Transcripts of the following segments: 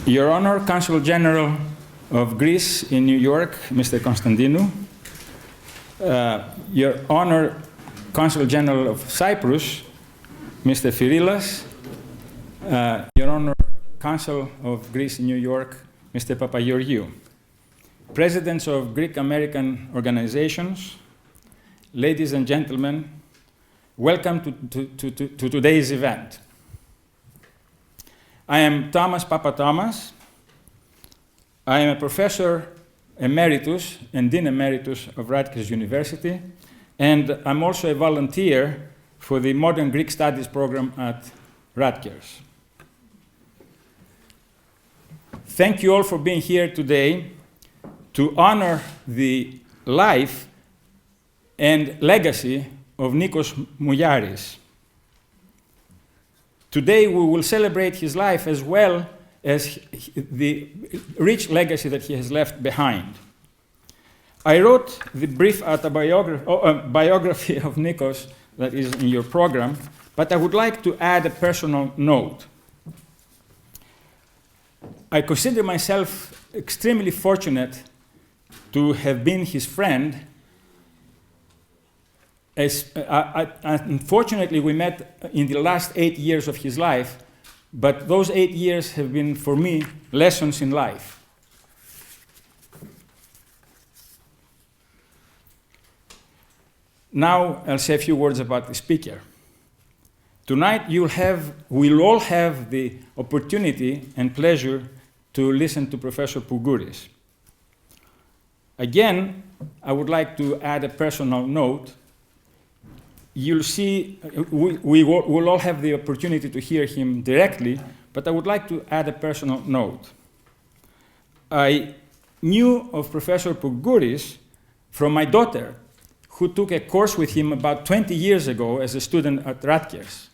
Your Honor, Consul General of Greece in New York, Mr. Konstantinou, Your Honor, Consul General of Cyprus, Mr. Fyrilas, Your Honor, Consul of Greece in New York, Mr. Papageorgiou, Presidents of Greek-American organizations, ladies and gentlemen, welcome to today's event. I am Thomas Papathomas. I am a professor emeritus and dean emeritus of Rutgers University, and I'm also a volunteer for the Modern Greek Studies program at Rutgers. Thank you all for being here today to honor the life and legacy of Nikos Mouyiaris. Today we will celebrate his life as well as the rich legacy that he has left behind. I wrote the brief biography of Nikos that is in your program, but I would like to add a personal note. I consider myself extremely fortunate to have been his friend. Unfortunately, we met in the last 8 years of his life, but those 8 years have been, for me, lessons in life. Now, I'll say a few words about the speaker. Tonight, we'll all have the opportunity and pleasure to listen to Professor Pourgouris. Again, I would like to add a personal note. You'll see, we will all have the opportunity to hear him directly, but I would like to add a personal note. I knew of Professor Pourgouris from my daughter, who took a course with him about 20 years ago as a student at Rutgers.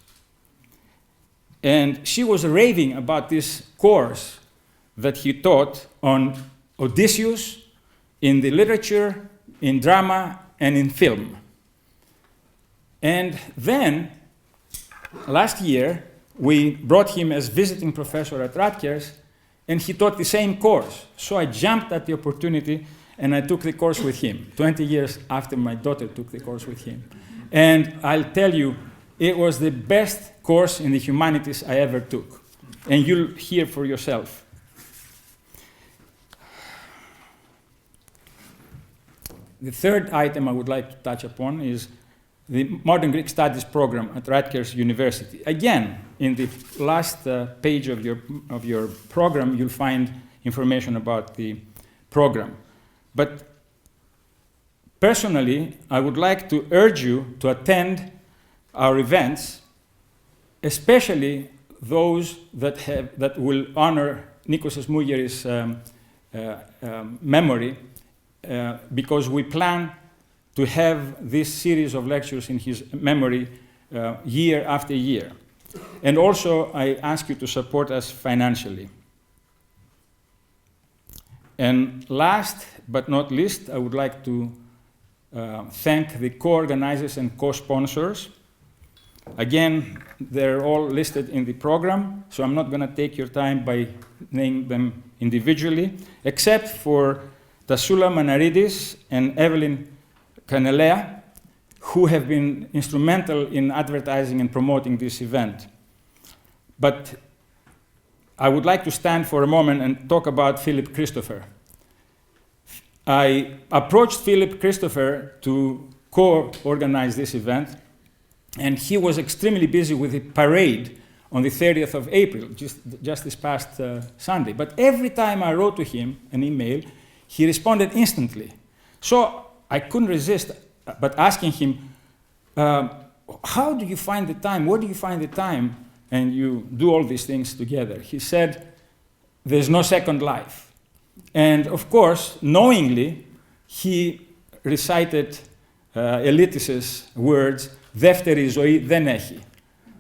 And she was raving about this course that he taught on Odysseus in the literature, in drama, and in film. And then, last year, we brought him as visiting professor at Rutgers, and he taught the same course. So I jumped at the opportunity, and I took the course with him, 20 years after my daughter took the course with him. And I'll tell you, it was the best course in the humanities I ever took. And you'll hear for yourself. The third item I would like to touch upon is the Modern Greek Studies program at Rutgers University. Again, in the last page of your program, you'll find information about the program. But personally, I would like to urge you to attend our events, especially those that will honor Nikos Mouyiaris' memory, because we plan to have this series of lectures in his memory year after year. And also, I ask you to support us financially. And last but not least, I would like to thank the co-organizers and co-sponsors. Again, they're all listed in the program, so I'm not going to take your time by naming them individually, except for Tassoula Manaridis and Evelyn Canelea, who have been instrumental in advertising and promoting this event. But I would like to stand for a moment and talk about Philip Christopher. I approached Philip Christopher to co-organize this event, and he was extremely busy with the parade on the 30th of April, just this past Sunday. But every time I wrote to him an email, he responded instantly. So I couldn't resist but asking him, how do you find the time? Where do you find the time? And you do all these things together. He said, there's no second life. And of course, knowingly, he recited Elytis' words, δεύτερη ζωή δεν έχει.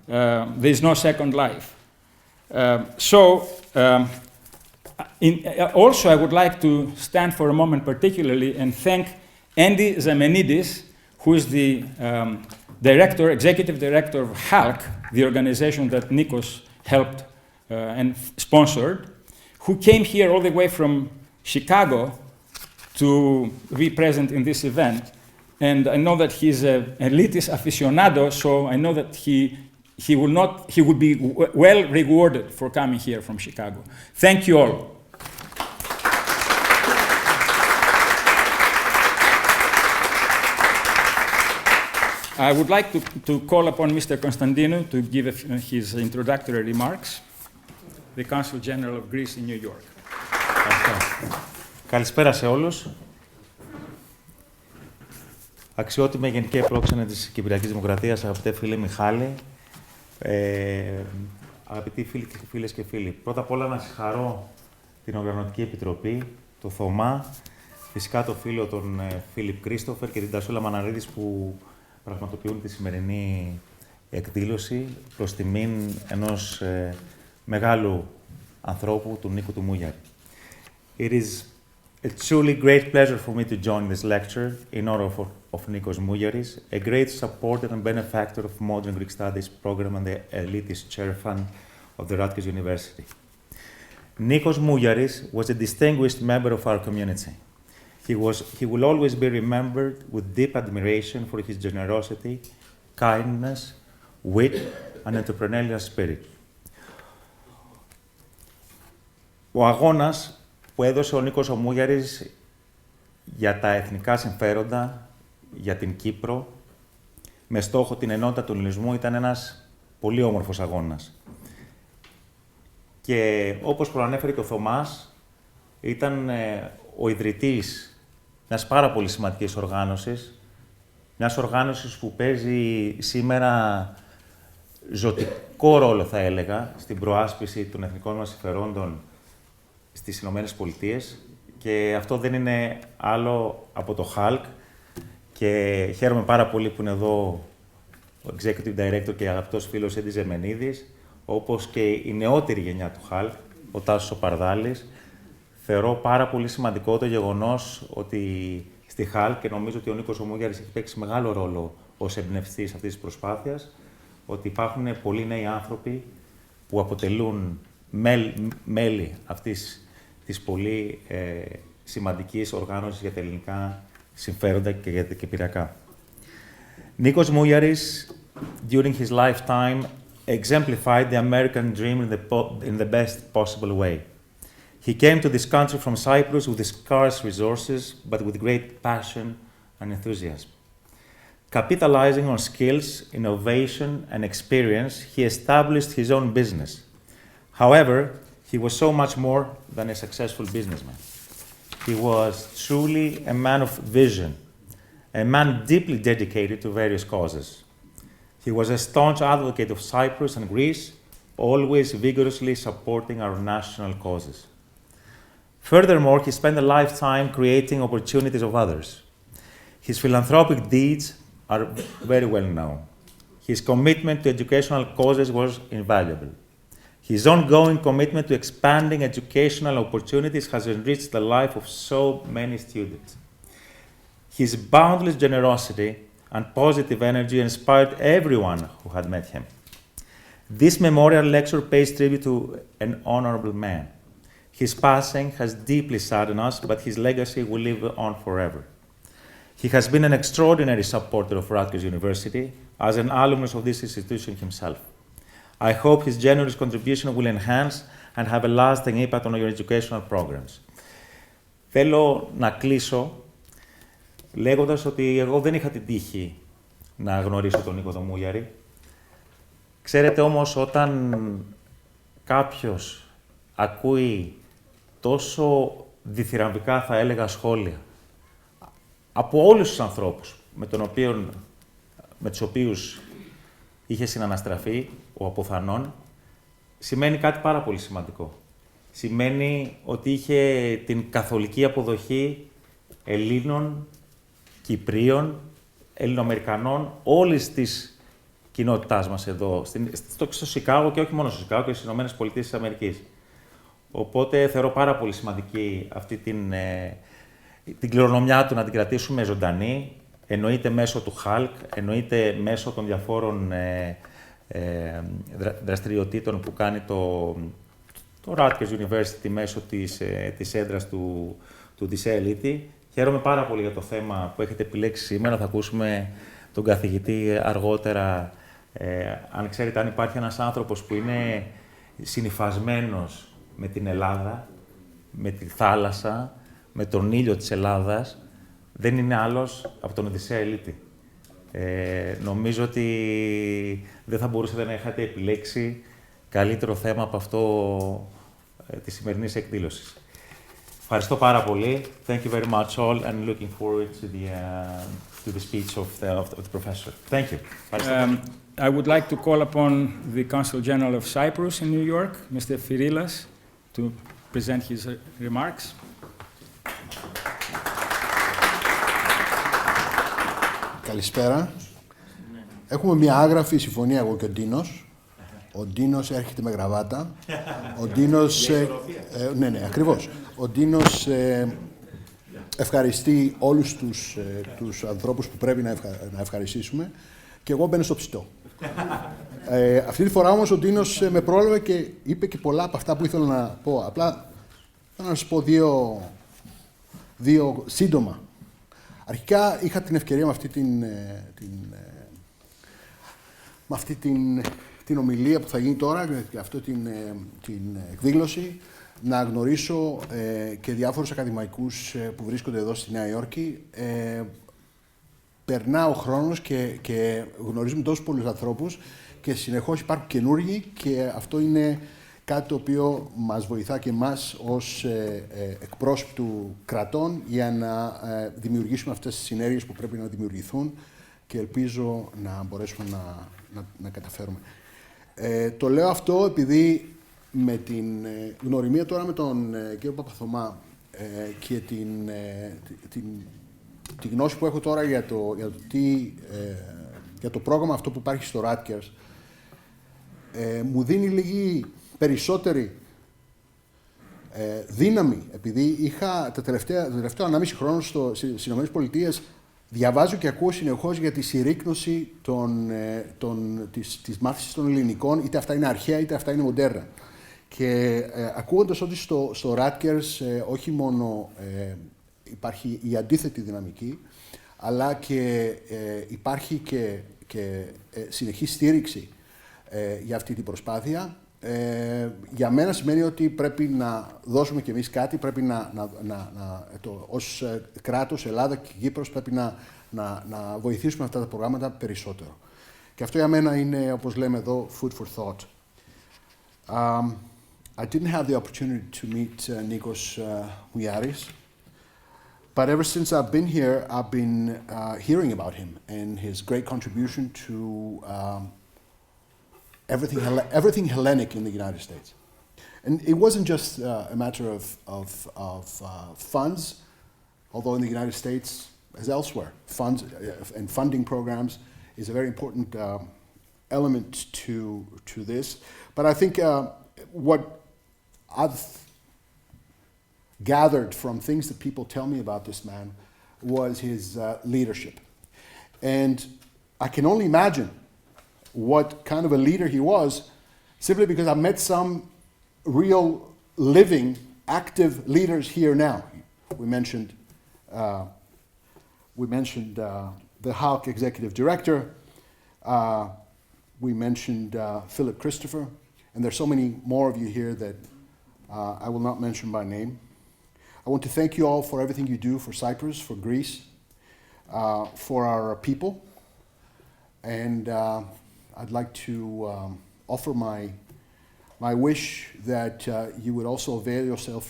There's no second life. Also, I would like to stand for a moment particularly and thank Andy Zamenidis, who is the executive director of HALC, the organization that Nikos helped and sponsored, who came here all the way from Chicago to be present in this event. And I know that he's an elitist aficionado, so I know that he would be well rewarded for coming here from Chicago. Thank you all. I would like to call upon Mr. Konstantinou to give his introductory remarks, the Consul General of Greece in New York. Καλησπέρα σε όλους. Αξιότιμη Γενική Πρόξενε της Κυπριακής Δημοκρατίας, αγαπητέ φίλε Μιχάλη, αγαπητοί φίλοι και φίλες και φίλοι. Πρώτα απ' όλα να συγχαρώ την Οργανωτική Επιτροπή, το Θωμά, φυσικά το φίλο τον Φίλιπ Κρίστοφερ και την Τασούλα Μαναρίδης που πραγματοποιούν τη σημερινή εκδήλωση προς τιμήν ενός μεγάλου ανθρώπου, του Νίκου του Μούγιαρη. It is a truly great pleasure for me to join this lecture in honor of Nikos Mouyiaris, a great supporter and benefactor of modern Greek studies program and the Elytis Chair Fund of the Rutgers University. Nikos Mouyiaris was a distinguished member of our community. He will always be remembered with deep admiration for his generosity, kindness, wit, and entrepreneurial spirit. Ο αγώνας που έδωσε ο Νίκος ο Μούγιαρης για τα εθνικά συμφέροντα, για την Κύπρο, με στόχο την ενότητα του ελληνισμού, ήταν ένας πολύ όμορφος αγώνας. Και όπως προανέφερε και ο Θωμάς, ήταν ο ιδρυτής μιας πάρα πολύ σημαντικής οργάνωσης, μιας οργάνωσης που παίζει σήμερα ζωτικό ρόλο, θα έλεγα, στην προάσπιση των εθνικών μας συμφερόντων στις Ηνωμένες Πολιτείες, και αυτό δεν είναι άλλο από το HALC, και χαίρομαι πάρα πολύ που είναι εδώ ο Executive Director και αγαπητός φίλος Έντης Ζεμενίδης, όπως και η νεότερη γενιά του HALC, ο Τάσος ο Παρδάλης. Θεωρώ πάρα πολύ σημαντικό το γεγονός ότι στη HALC, και νομίζω ότι ο Νίκος ο Μούγιαρης έχει παίξει μεγάλο ρόλο ως εμπνευστής αυτής της προσπάθειας, ότι υπάρχουν πολλοί νέοι άνθρωποι που αποτελούν μέλη αυτής της πολύ σημαντικής οργάνωσης για τα ελληνικά συμφέροντα και για τα κυπριακά. Nikos Mouyiaris, during his lifetime, exemplified the American dream in the best possible way. He came to this country from Cyprus with scarce resources, but with great passion and enthusiasm. Capitalizing on skills, innovation, and experience, he established his own business. However, he was so much more than a successful businessman. He was truly a man of vision, a man deeply dedicated to various causes. He was a staunch advocate of Cyprus and Greece, always vigorously supporting our national causes. Furthermore, he spent a lifetime creating opportunities of others. His philanthropic deeds are very well known. His commitment to educational causes was invaluable. His ongoing commitment to expanding educational opportunities has enriched the life of so many students. His boundless generosity and positive energy inspired everyone who had met him. This memorial lecture pays tribute to an honorable man. His passing has deeply saddened us, but his legacy will live on forever. He has been an extraordinary supporter of Rutgers University as an alumnus of this institution himself. I hope his generous contribution will enhance and have a lasting impact on your educational programs. Θέλω να κλείσω λέγοντας ότι εγώ δεν είχα την τύχη να γνωρίσω τον Νίκο τον Μούγιαρη. Ξέρετε όμως, όταν κάποιος ακούει τόσο διθυραμβικά, θα έλεγα, σχόλια από όλους τους ανθρώπους με τους οποίους είχε συναναστραφεί ο αποθανών, σημαίνει κάτι πάρα πολύ σημαντικό. Σημαίνει ότι είχε την καθολική αποδοχή Ελλήνων, Κυπρίων, Ελληνοαμερικανών, όλης της κοινότητάς μας εδώ, στο Σικάγο, και όχι μόνο στο Σικάγο, και στις Ηνωμένες Πολιτείες της Αμερικής. Οπότε θεωρώ πάρα πολύ σημαντική αυτή την κληρονομιά του να την κρατήσουμε ζωντανή, εννοείται μέσω του HALC, εννοείται μέσω των διαφόρων δραστηριοτήτων που κάνει το το Rutgers University μέσω της έδρας του Odysseas Elytis. Χαίρομαι πάρα πολύ για το θέμα που έχετε επιλέξει σήμερα. Θα ακούσουμε τον καθηγητή αργότερα. Αν ξέρετε, αν υπάρχει ένας άνθρωπος που είναι συνυφασμένος με την Ελλάδα, με τη θάλασσα, με τον ήλιο της Ελλάδας, δεν είναι άλλος από τον Odysseas Elytis. Νομίζω ότι δεν θα μπορούσατε να είχατε επιλέξει καλύτερο θέμα από αυτό της σημερινής εκδήλωσης. Ευχαριστώ πάρα πολύ. Thank you very much all and looking forward to the speech of the professor. Thank you. I would like to call upon the Consul General of Cyprus in New York, Mr. Firilas, to present his remarks. Καλησπέρα. Έχουμε μια άγραφη συμφωνία εγώ και ο Ντίνος. Ο Ντίνος έρχεται με γραβάτα. Ο Ντίνος... ναι, ακριβώς. Ο Ντίνος ευχαριστεί όλους τους ανθρώπους που πρέπει να ευχαριστήσουμε και εγώ μπαίνω στο ψητό. Αυτή τη φορά όμως ο Ντίνος με πρόλαβε και είπε και πολλά από αυτά που ήθελα να πω. Απλά θέλω να σας πω δύο σύντομα. Αρχικά είχα την ευκαιρία με αυτή την ομιλία που θα γίνει τώρα, και αυτή την εκδήλωση, να γνωρίσω και διάφορους ακαδημαϊκούς που βρίσκονται εδώ στη Νέα Υόρκη. Περνά ο χρόνος και γνωρίζουμε τόσους πολλούς ανθρώπους και συνεχώς υπάρχουν καινούργοι, και αυτό είναι κάτι το οποίο μας βοηθά και εμάς ως εκπρόσωπου κρατών για να δημιουργήσουμε αυτές τις συνέργειες που πρέπει να δημιουργηθούν, και ελπίζω να μπορέσουμε να καταφέρουμε. Το λέω αυτό επειδή με την γνωριμία τώρα με τον κύριο Παπαθωμά και τη γνώση που έχω τώρα για το πρόγραμμα αυτό που υπάρχει στο Rutgers, μου δίνει λίγη περισσότερη δύναμη, επειδή είχα το τελευταίο 1,5 χρόνο στις ΗΠΑ, διαβάζω και ακούω συνεχώς για τη συρρίκνωση της μάθησης των ελληνικών, είτε αυτά είναι αρχαία είτε αυτά είναι μοντέρνα. Και ακούγοντας ότι στο Rutgers όχι μόνο υπάρχει η αντίθετη δυναμική, αλλά και υπάρχει και συνεχή στήριξη για αυτή την προσπάθεια, για μένα σημαίνει ότι πρέπει να δώσουμε κι εμείς κάτι, πρέπει ως κράτος, Ελλάδα και Κύπρος, πρέπει να βοηθήσουμε αυτά τα προγράμματα περισσότερο. Και αυτό για μένα είναι, όπως λέμε εδώ, food for thought. I didn't have the opportunity to meet Nikos Mouyiaris, but ever since I've been here, I've been hearing about him and his great contribution to everything Hellenic in the United States. And it wasn't just a matter of funds, although in the United States, as elsewhere, funds and funding programs is a very important element to this. But I think what I've gathered from things that people tell me about this man was his leadership. And I can only imagine what kind of a leader he was, simply because I've met some real, living, active leaders here now. We mentioned the HALC Executive Director. We mentioned Philip Christopher, and there's so many more of you here that I will not mention by name. I want to thank you all for everything you do for Cyprus, for Greece, for our people, and I'd like to offer my wish that you would also avail yourself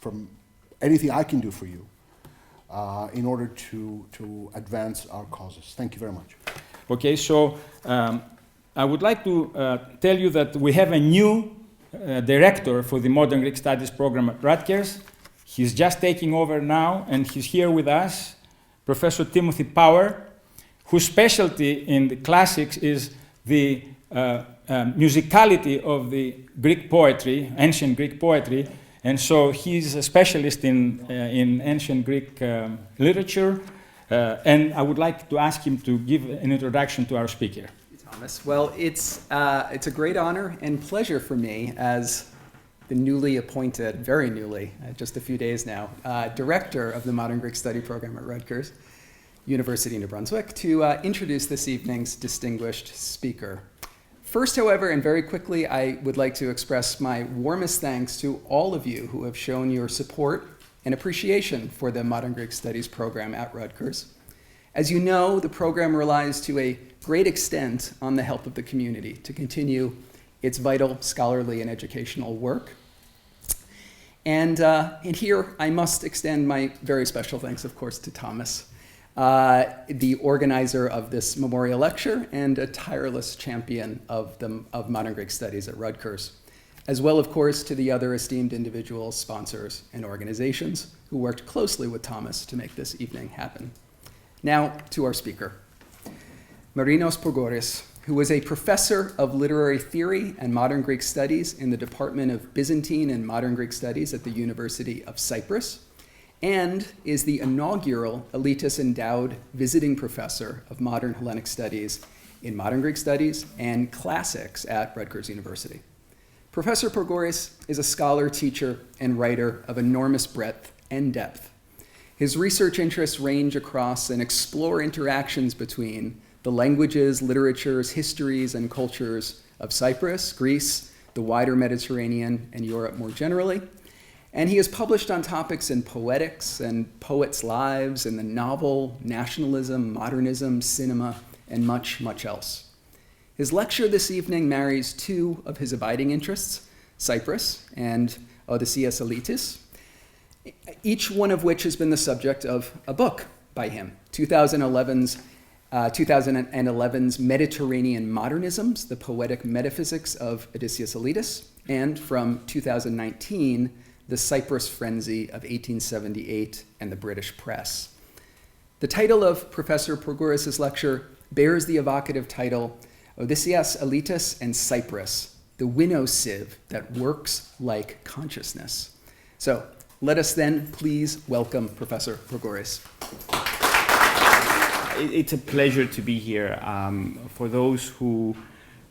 from anything I can do for you in order to advance our causes. Thank you very much. Okay, so I would like to tell you that we have a new director for the Modern Greek Studies program at Rutgers. He's just taking over now, and he's here with us, Professor Timothy Power, whose specialty in the classics is the musicality of the Greek poetry, ancient Greek poetry, and so he's a specialist in ancient Greek literature, and I would like to ask him to give an introduction to our speaker. Thomas. Well, it's a great honor and pleasure for me as the newly appointed, very newly, just a few days now, director of the Modern Greek Study Program at Rutgers University, New Brunswick, to introduce this evening's distinguished speaker. First, however, and very quickly, I would like to express my warmest thanks to all of you who have shown your support and appreciation for the Modern Greek Studies program at Rutgers. As you know, the program relies to a great extent on the help of the community to continue its vital scholarly and educational work. And here I must extend my very special thanks, of course, to Thomas, the organizer of this memorial lecture and a tireless champion of modern Greek studies at Rutgers, as well, of course, to the other esteemed individuals, sponsors, and organizations who worked closely with Thomas to make this evening happen. Now to our speaker, Marinos Pourgouris, who was a professor of literary theory and modern Greek studies in the Department of Byzantine and Modern Greek Studies at the University of Cyprus, and is the inaugural Elytis Endowed Visiting Professor of Modern Hellenic Studies in Modern Greek Studies and Classics at Rutgers University. Professor Pourgouris is a scholar, teacher, and writer of enormous breadth and depth. His research interests range across and explore interactions between the languages, literatures, histories, and cultures of Cyprus, Greece, the wider Mediterranean, and Europe more generally. And he has published on topics in poetics and poets' lives, in the novel, nationalism, modernism, cinema, and much, much else. His lecture this evening marries two of his abiding interests, Cyprus and Odysseas Elytis, each one of which has been the subject of a book by him, 2011's Mediterranean Modernisms, the Poetic Metaphysics of Odysseas Elytis, and from 2019, The Cyprus Frenzy of 1878 and the British Press. The title of Professor Pourgouris' lecture bears the evocative title, Odysseas Elytis and Cyprus, the winnow-sieve that works like consciousness. So let us then please welcome Professor Pourgouris. It's a pleasure to be here. For those who,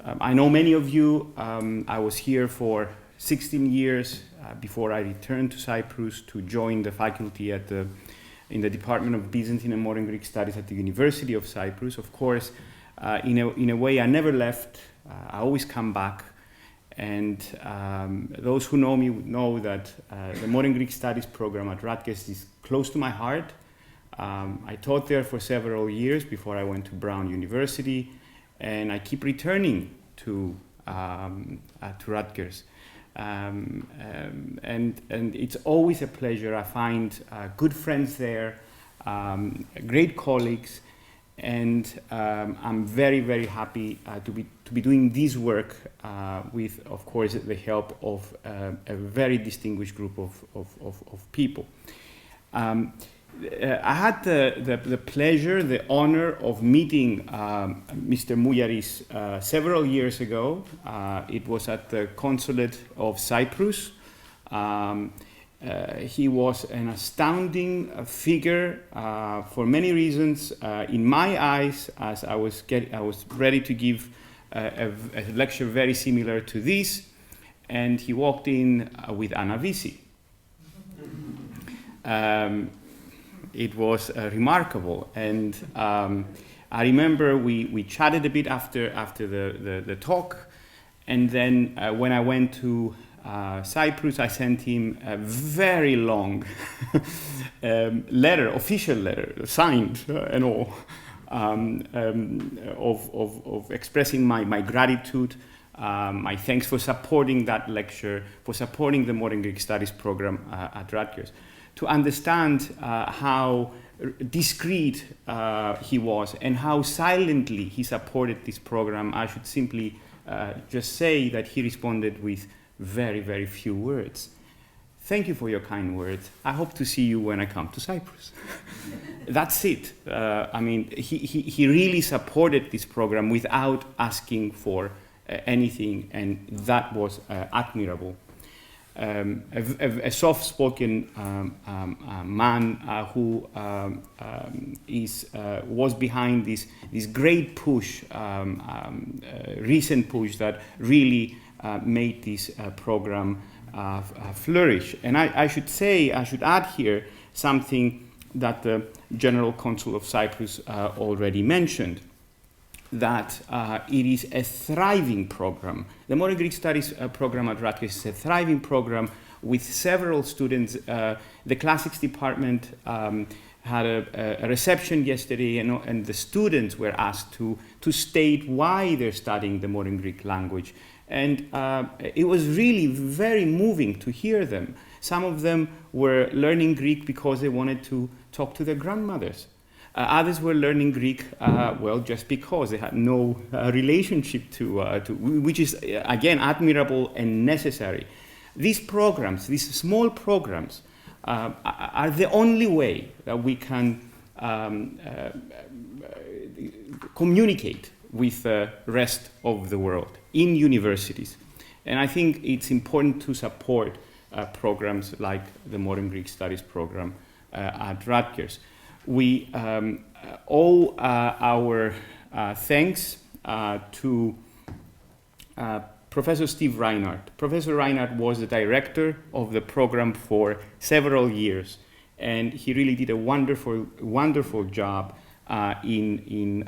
I know many of you, I was here for 16 years before I returned to Cyprus to join the faculty in the Department of Byzantine and Modern Greek Studies at the University of Cyprus. Of course, in a way, I never left. I always come back. And those who know me know that the Modern Greek Studies program at Rutgers is close to my heart. I taught there for several years before I went to Brown University, and I keep returning to Rutgers. And it's always a pleasure. I find good friends there, great colleagues, and I'm very, very happy to be doing this work with, of course, the help of a very distinguished group of people. I had the pleasure, the honor of meeting Mr. Mouyiaris several years ago. It was at the Consulate of Cyprus. He was an astounding figure for many reasons. In my eyes, as I was ready to give a lecture very similar to this, and he walked in with Anavisi. It was remarkable, and I remember we chatted a bit after the talk, and then when I went to Cyprus, I sent him a very long official letter, signed and all, of expressing my gratitude, my thanks for supporting that lecture, for supporting the Modern Greek Studies program at Rutgers. To understand how discreet he was and how silently he supported this program, I should simply just say that he responded with very, very few words. Thank you for your kind words. I hope to see you when I come to Cyprus. That's it. I mean, he really supported this program without asking for anything, and that was admirable. A soft-spoken man who was behind this great push, recent push that really made this program flourish. And I should add here something that the General Consul of Cyprus already mentioned, that it is a thriving program. The Modern Greek Studies program at Rutgers is a thriving program with several students. The Classics department had a reception yesterday, and the students were asked to state why they're studying the modern Greek language. And it was really very moving to hear them. Some of them were learning Greek because they wanted to talk to their grandmothers. Others were learning Greek, well, just because they had no relationship to, which is, again, admirable and necessary. These programs, these small programs, are the only way that we can communicate with the rest of the world in universities. And I think it's important to support programs like the Modern Greek Studies program at Rutgers. We owe our thanks to Professor Steve Reinhardt. Professor Reinhardt was the director of the program for several years, and he really did a wonderful job in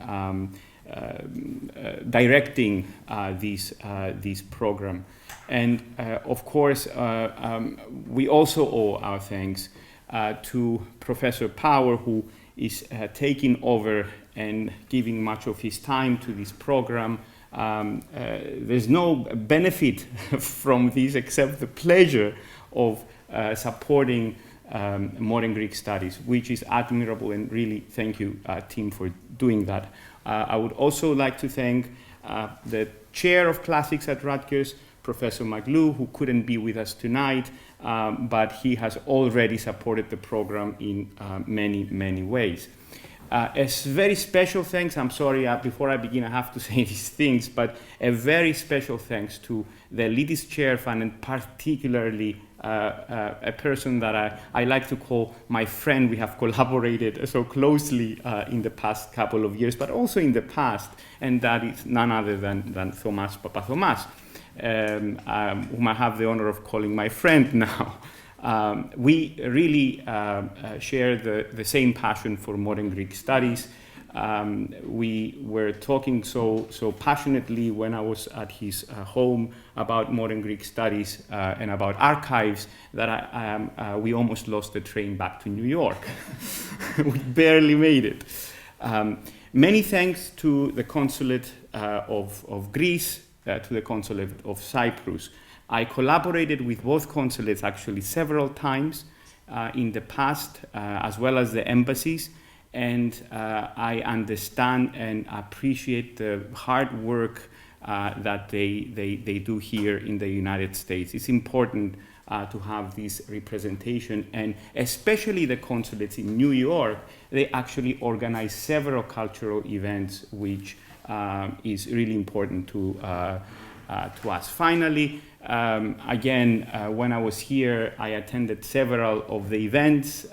directing this program. And of course, we also owe our thanks to Professor Power, who is taking over and giving much of his time to this program. There's no benefit from this except the pleasure of supporting modern Greek studies, which is admirable, and really thank you, Tim, for doing that. I would also like to thank the chair of classics at Rutgers, Professor Maglu, who couldn't be with us tonight, but he has already supported the program in many ways. A very special thanks, I'm sorry, before I begin I have to say these things, but a very special thanks to the Elytis Chair Fund, and particularly a person that I like to call my friend. We have collaborated so closely in the past couple of years, but also in the past, and that is none other than Thomas Papathomas, whom I have the honor of calling my friend now. We really share the same passion for modern Greek studies. We were talking so passionately when I was at his home about modern Greek studies and about archives that we almost lost the train back to New York. We barely made it. Many thanks to the Consulate of Greece, to the Consulate of Cyprus. I collaborated with both consulates actually several times in the past, as well as the embassies, and I understand and appreciate the hard work that they do here in the United States. It's important to have this representation, and especially the consulates in New York, they actually organize several cultural events, which is really important to us. Finally, again, when I was here, I attended several of the events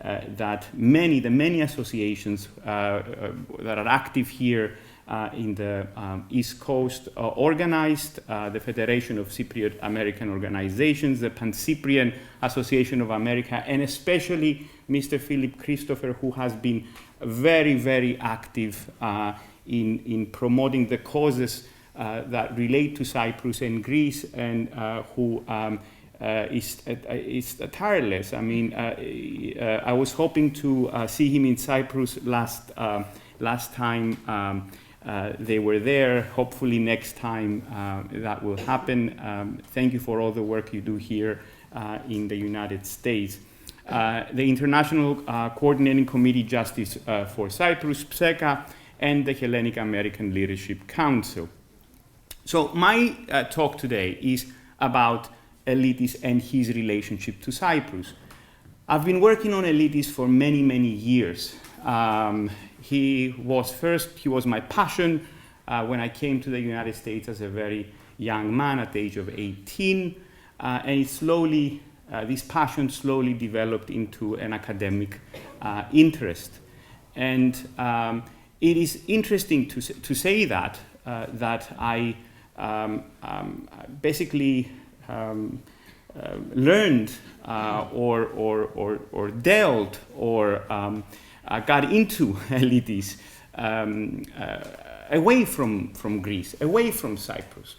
that the many associations that are active here in the East Coast organized, the Federation of Cypriot American Organizations, the Pan-Cyprian Association of America, and especially Mr. Philip Christopher, who has been very active in promoting the causes that relate to Cyprus and Greece, and who is tireless. I mean, I was hoping to see him in Cyprus last time they were there. Hopefully next time that will happen. Thank you for all the work you do here in the United States. The International Coordinating Committee Justice for Cyprus, PSECA, and the Hellenic American Leadership Council. So my talk today is about Elytis and his relationship to Cyprus. I've been working on Elytis for many years. He was my passion when I came to the United States as a very young man at the age of 18, and this passion slowly developed into an academic interest. And it is interesting to say that I basically learned or dealt or got into Elytis away from Greece, away from Cyprus.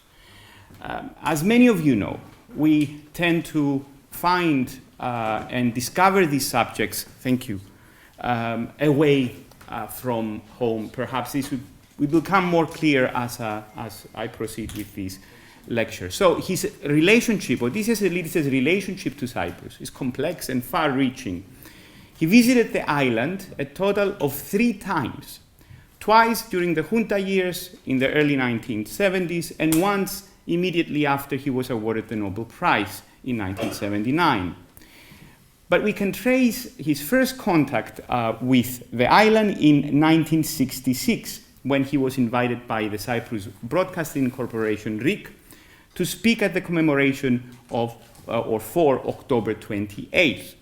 As many of you know, we tend to find and discover these subjects, thank you, away from home. Perhaps this will become more clear as I proceed with this lecture. So his relationship, Odysseas Elytis' relationship to Cyprus is complex and far-reaching. He visited the island a total of 3 times, twice during the junta years in the early 1970s, and once immediately after he was awarded the Nobel Prize in 1979. But we can trace his first contact with the island in 1966, when he was invited by the Cyprus Broadcasting Corporation, RIC, to speak at the commemoration of or for October 28th.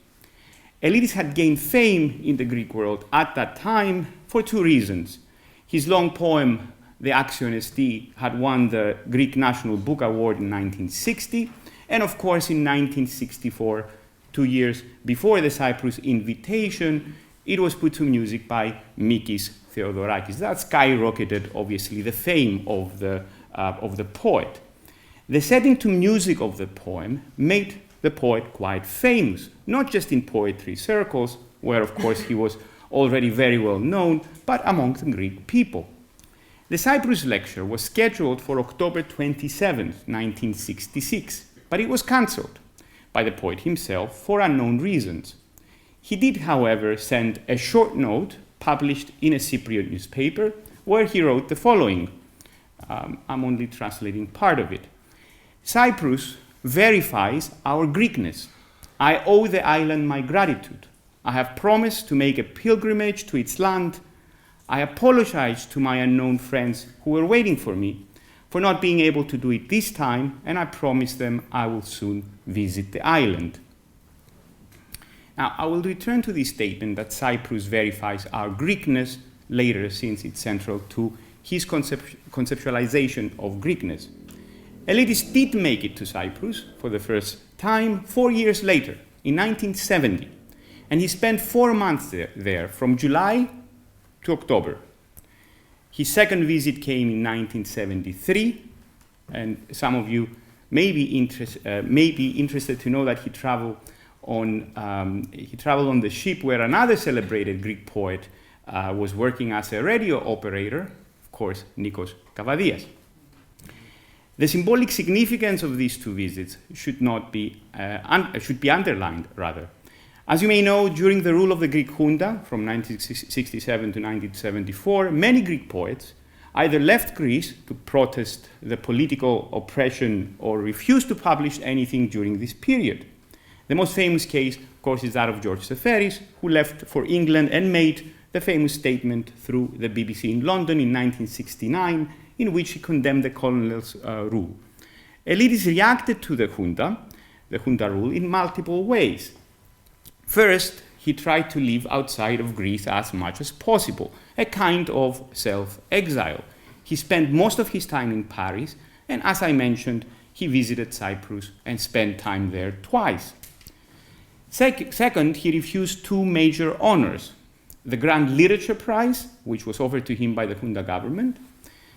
Elytis had gained fame in the Greek world at that time for 2 reasons. His long poem, The Axion Esti, had won the Greek National Book Award in 1960, and of course in 1964, 2 years before the Cyprus invitation, it was put to music by Mikis Theodorakis. That skyrocketed, obviously, the fame of the poet. The setting to music of the poem made the poet quite famous, not just in poetry circles, where of course he was already very well known, but among the Greek people. The Cyprus lecture was scheduled for October 27, 1966, but it was cancelled by the poet himself for unknown reasons. He did, however, send a short note published in a Cypriot newspaper where he wrote the following. I'm only translating part of it. Cyprus verifies our Greekness. I owe the island my gratitude. I have promised to make a pilgrimage to its land. I apologize to my unknown friends who were waiting for me for not being able to do it this time, and I promise them I will soon visit the island. Now, I will return to this statement that Cyprus verifies our Greekness later, since it's central to his conceptualization of Greekness. Elytis did make it to Cyprus for the first time 4 years later, in 1970, and he spent 4 months there from July to October. His second visit came in 1973, and some of you may be interested to know that he traveled on the ship where another celebrated Greek poet was working as a radio operator, of course, Nikos Kavadias. The symbolic significance of these 2 visits should be underlined, rather. As you may know, during the rule of the Greek junta from 1967 to 1974, many Greek poets either left Greece to protest the political oppression or refused to publish anything during this period. The most famous case, of course, is that of George Seferis, who left for England and made the famous statement through the BBC in London in 1969, in which he condemned the colonial's rule. Elytis reacted to the junta rule, in multiple ways. First, he tried to live outside of Greece as much as possible, a kind of self-exile. He spent most of his time in Paris, and as I mentioned, he visited Cyprus and spent time there twice. Second, he refused 2 major honors: the Grand Literature Prize, which was offered to him by the junta government.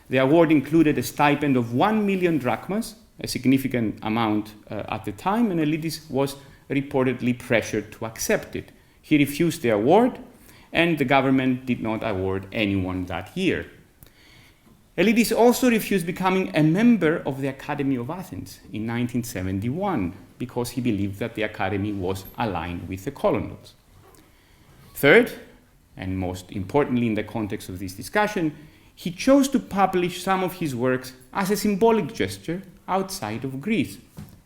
The award included a stipend of 1 million drachmas, a significant amount at the time, and Elytis was reportedly pressured to accept it. He refused the award, and the government did not award anyone that year. Elytis also refused becoming a member of the Academy of Athens in 1971 because he believed that the Academy was aligned with the colonials. Third, and most importantly in the context of this discussion, he chose to publish some of his works as a symbolic gesture outside of Greece.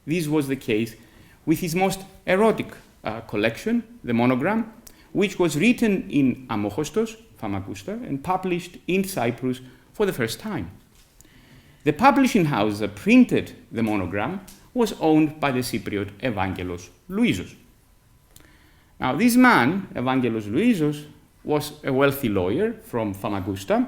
This was the case with his most erotic collection, the monogram, which was written in Amochostos, Famagousta, and published in Cyprus for the first time. The publishing house that printed the monogram was owned by the Cypriot Evangelos Louisos. Now, this man, Evangelos Louisos, was a wealthy lawyer from Famagousta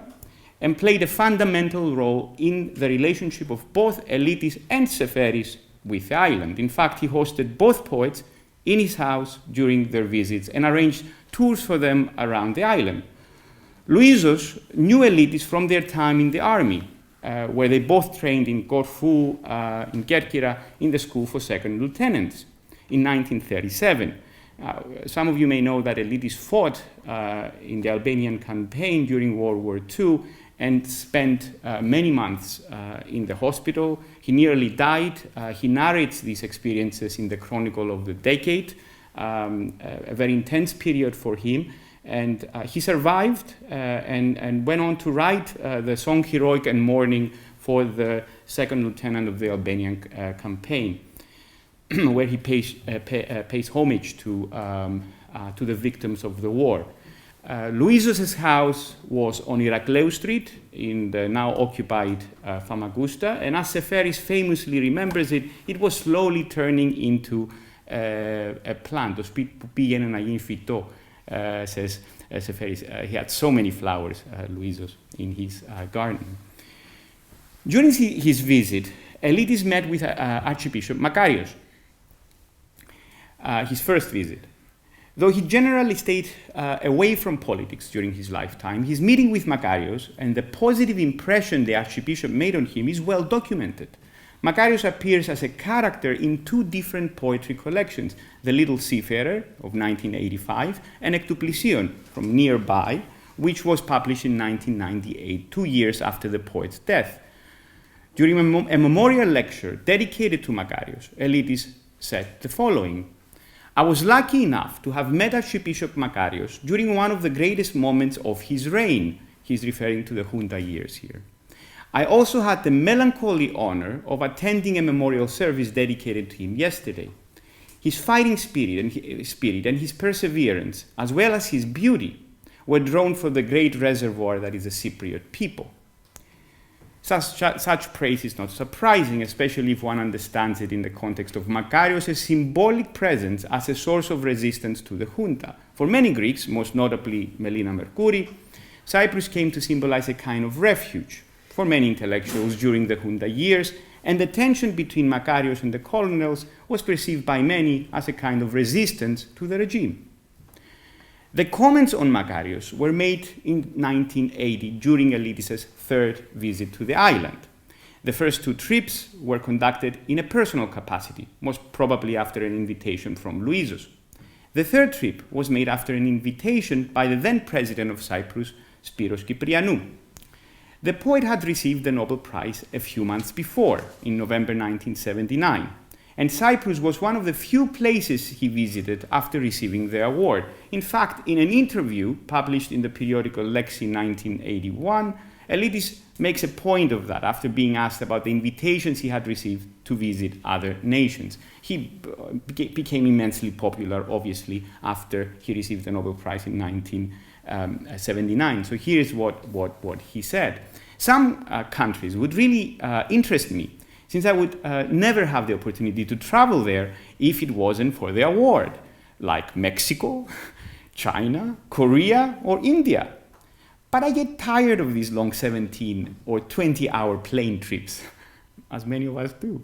and played a fundamental role in the relationship of both Elytis and Seferis with the island. In fact, he hosted both poets in his house during their visits and arranged tours for them around the island. Louisos knew Elytis from their time in the army, where they both trained in Corfu, in Kerkyra, in the school for second lieutenants in 1937. Some of you may know that Elytis fought in the Albanian campaign during World War II and spent many months in the hospital. He nearly died. He narrates these experiences in the Chronicle of the Decade, a very intense period for him. And he survived and went on to write the song Heroic and Mourning for the second lieutenant of the Albanian campaign, where he pays homage to the victims of the war. Louisos' house was on Iraklou Street in the now occupied Famagusta, and as Seferis famously remembers it, it was slowly turning into a plant. Το σπίτι που πήγαινε να γίνει φυτό, says Seferis. He had so many flowers, Louisos, in his garden. During his visit, Elytis met with Archbishop Makarios, his first visit. Though he generally stayed away from politics during his lifetime, his meeting with Makarios and the positive impression the Archbishop made on him is well documented. Makarios appears as a character in two different poetry collections, The Little Seafarer of 1985 and Ektuplysion from Nearby, which was published in 1998, 2 years after the poet's death. During a memorial lecture dedicated to Makarios, Elytis said the following: I was lucky enough to have met Archbishop Makarios during one of the greatest moments of his reign. He's referring to the junta years here. I also had the melancholy honor of attending a memorial service dedicated to him yesterday. His fighting spirit and his perseverance, as well as his beauty, were drawn from the great reservoir that is the Cypriot people. Such praise is not surprising, especially if one understands it in the context of Makarios' symbolic presence as a source of resistance to the junta. For many Greeks, most notably Melina Mercouri, Cyprus came to symbolize a kind of refuge for many intellectuals during the junta years, and the tension between Makarios and the colonels was perceived by many as a kind of resistance to the regime. The comments on Makarios were made in 1980 during Elytis' third visit to the island. The first two trips were conducted in a personal capacity, most probably after an invitation from Louisos. The third trip was made after an invitation by the then president of Cyprus, Spyros Kyprianou. The poet had received the Nobel Prize a few months before, in November 1979. And Cyprus was one of the few places he visited after receiving the award. In fact, in an interview published in the periodical Lexi 1981, Elytis makes a point of that after being asked about the invitations he had received to visit other nations. He became immensely popular, obviously, after he received the Nobel Prize in 1979. So here's what he said. Some countries would really interest me, since I would never have the opportunity to travel there if it wasn't for the award, like Mexico, China, Korea, or India. But I get tired of these long 17 or 20-hour plane trips, as many of us do.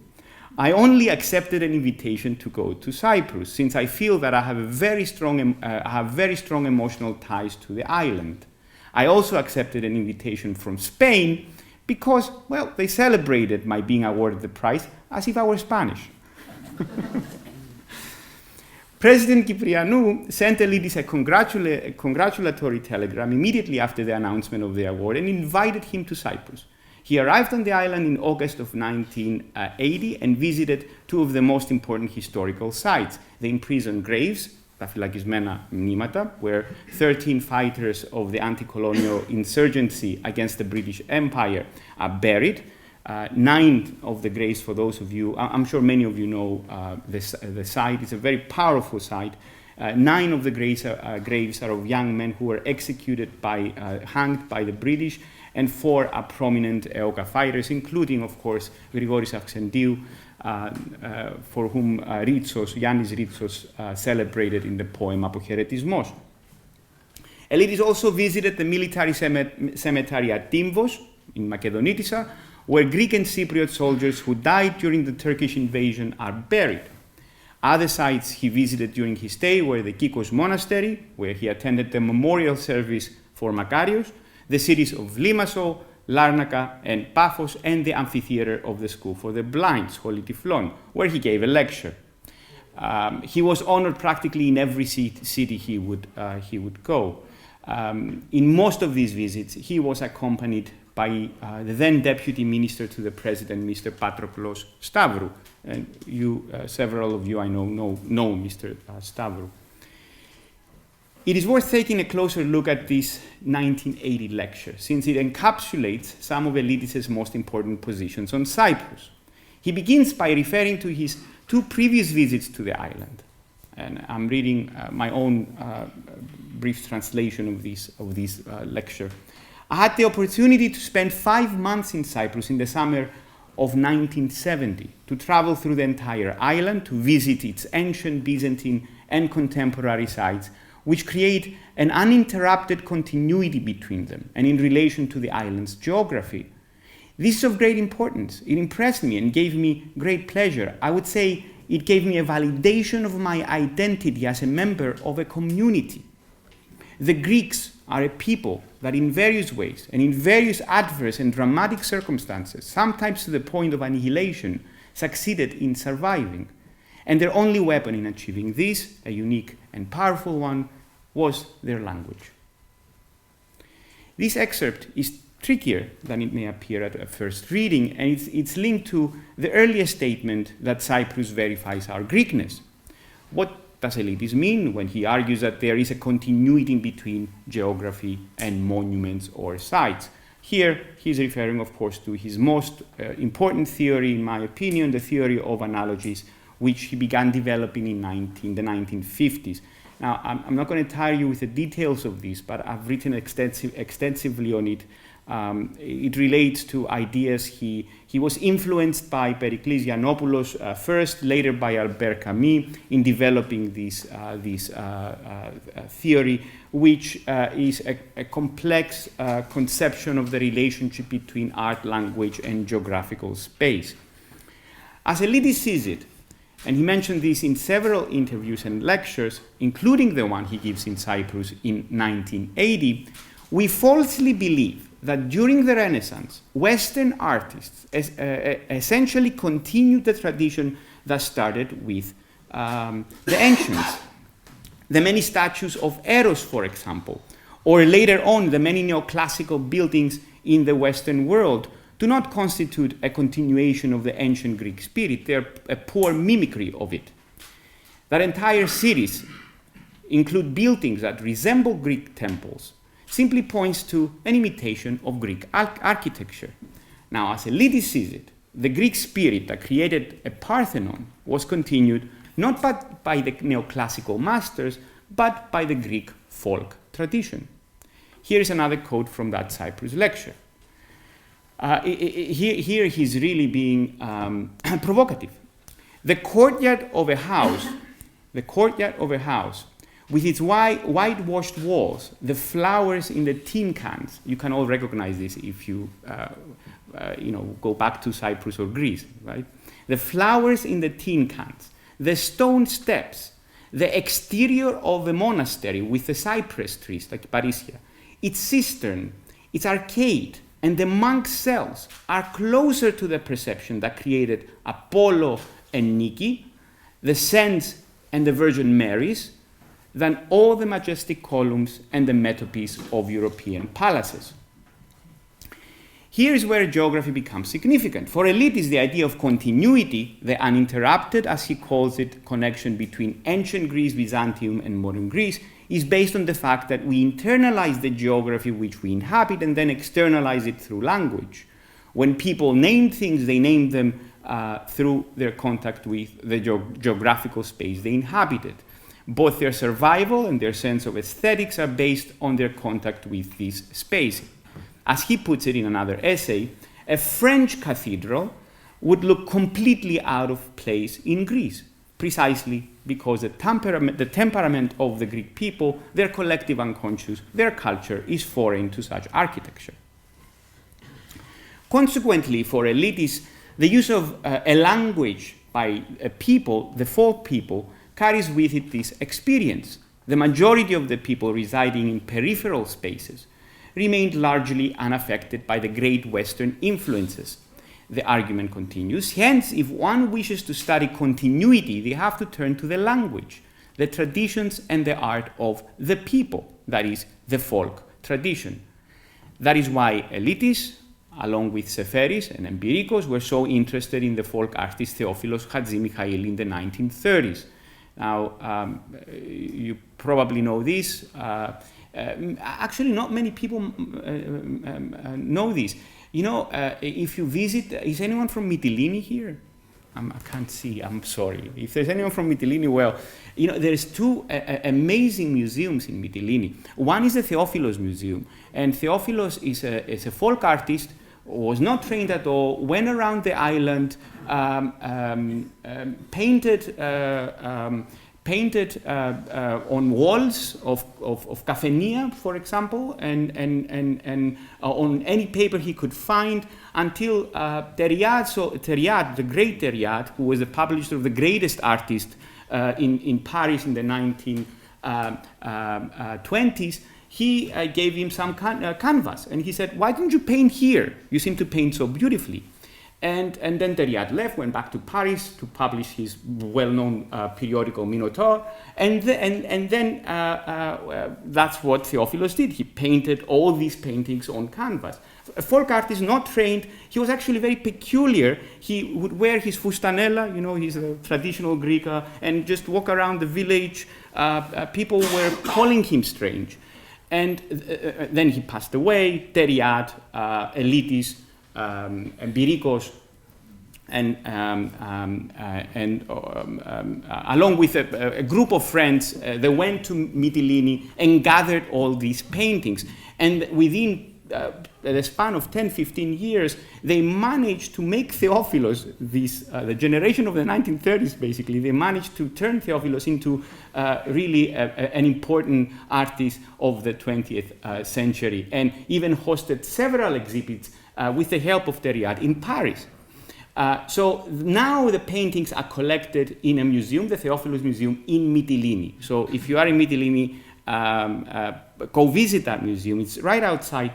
I only accepted an invitation to go to Cyprus, since I feel that I have very strong emotional ties to the island. I also accepted an invitation from Spain, because, well, they celebrated my being awarded the prize as if I were Spanish. President Kyprianou sent Elytis a congratulatory telegram immediately after the announcement of the award and invited him to Cyprus. He arrived on the island in August of 1980 and visited two of the most important historical sites, the imprisoned graves, τα φυλακισμένα μνήματα, where 13 fighters of the anti-colonial insurgency against the British Empire are buried. 9 of the graves, for those of you, I'm sure many of you know the site. It's a very powerful site. 9 of the graves are of young men who were executed hanged by the British, and 4 are prominent EOKA fighters, including, of course, Grigoris Avxendiou, for whom Yannis Ritsos celebrated in the poem Αποχαιρετισμός. Elytis also visited the military cemetery at Timvos in Makedonitissa, where Greek and Cypriot soldiers who died during the Turkish invasion are buried. Other sites he visited during his stay were the NIKOS Monastery, where he attended the memorial service for Makarios, the cities of Limassol, Larnaca, and Paphos, and the amphitheater of the School for the Blind, Scholi Tiflon, where he gave a lecture. He was honored practically in every city he would go. In most of these visits, he was accompanied by the then Deputy Minister to the President, Mr. Patroklos Stavru. And you, several of you I know Mr. Stavru. It is worth taking a closer look at this 1980 lecture, since it encapsulates some of Elytis' most important positions on Cyprus. He begins by referring to his 2 previous visits to the island. And I'm reading my own brief translation of this lecture. I had the opportunity to spend 5 months in Cyprus in the summer of 1970, to travel through the entire island, to visit its ancient Byzantine and contemporary sites, which create an uninterrupted continuity between them and in relation to the island's geography. This is of great importance. It impressed me and gave me great pleasure. I would say it gave me a validation of my identity as a member of a community. The Greeks are a people that in various ways and in various adverse and dramatic circumstances, sometimes to the point of annihilation, succeeded in surviving. And their only weapon in achieving this, a unique and powerful one, was their language. This excerpt is trickier than it may appear at a first reading, and it's linked to the earlier statement that Cyprus verifies our Greekness. What does Elytis mean when he argues that there is a continuity between geography and monuments or sites? Here, he's referring, of course, to his most important theory, in my opinion, the theory of analogies, which he began developing in the 1950s. Now, I'm not going to tire you with the details of this, but I've written extensively on it. It relates to ideas. He was influenced by Pericles Yiannopoulos first, later by Albert Camus, in developing this theory, which is a complex conception of the relationship between art, language, and geographical space. As Elytis sees it, and he mentioned this in several interviews and lectures, including the one he gives in Cyprus in 1980, we falsely believe that during the Renaissance, Western artists essentially continued the tradition that started with the ancients. The many statues of Eros, for example, or later on the many neoclassical buildings in the Western world do not constitute a continuation of the ancient Greek spirit. They're a poor mimicry of it. That entire cities include buildings that resemble Greek temples simply points to an imitation of Greek architecture. Now, as Elytis sees it, the Greek spirit that created a Parthenon was continued not by the neoclassical masters, but by the Greek folk tradition. Here is another quote from that Cyprus lecture. Here he's really being provocative. The courtyard of a house, with its whitewashed walls, the flowers in the tin cans, you can all recognize this if you, go back to Cyprus or Greece, right? The flowers in the tin cans, the stone steps, the exterior of a monastery with the cypress trees, like Parisia, its cistern, its arcade, and the monks' cells are closer to the perception that created Apollo and Nike, the saints and the Virgin Marys, than all the majestic columns and the metopies of European palaces. Here is where geography becomes significant. For Elytis, the idea of continuity, the uninterrupted, as he calls it, connection between ancient Greece, Byzantium, and modern Greece, is based on the fact that we internalize the geography which we inhabit and then externalize it through language. When people name things, they name them through their contact with the geographical space they inhabited. Both their survival and their sense of aesthetics are based on their contact with this space. As he puts it in another essay, a French cathedral would look completely out of place in Greece, precisely because the temperament of the Greek people, their collective unconscious, their culture is foreign to such architecture. Consequently, for Elytis, the use of a language by a people, the folk people, carries with it this experience. The majority of the people residing in peripheral spaces remained largely unaffected by the great Western influences. The argument continues. Hence, if one wishes to study continuity, they have to turn to the language, the traditions, and the art of the people, that is, the folk tradition. That is why Elytis, along with Seferis and Empirikos, were so interested in the folk artist Theophilos Hadzi-Mikhail in the 1930s. Now, you probably know this. Actually, not many people know this. You know, if you visit, is anyone from Mytilene here? I can't see, I'm sorry. If there's anyone from Mytilene, well, you know, there's two amazing museums in Mytilene. One is the Theophilos Museum, and Theophilos is a folk artist, was not trained at all, went around the island, painted on walls of Caphenia, for example, and on any paper he could find, until Theriade, the great Theriade, who was the publisher of the greatest artist in Paris in the 1920s, he gave him some canvas, and he said, "Why don't you paint here? You seem to paint so beautifully." And then Theriade left, went back to Paris to publish his well-known periodical Minotaur, and then that's what Theophilos did. He painted all these paintings on canvas. A folk artist not trained, he was actually very peculiar. He would wear his fustanella, you know, he's a traditional Greek, and just walk around the village. People were calling him strange. And then he passed away. Theriade, Elytis, Empirikos, and along with a group of friends, they went to Mytilene and gathered all these paintings. And within the span of 10, 15 years, they managed to make Theophilos, the generation of the 1930s basically, they managed to turn Theophilos into really an important artist of the 20th century, and even hosted several exhibits with the help of Theriade in Paris. So now the paintings are collected in a museum, the Theophilos Museum in Mytilene. So if you are in Mytilene, go visit that museum. It's right outside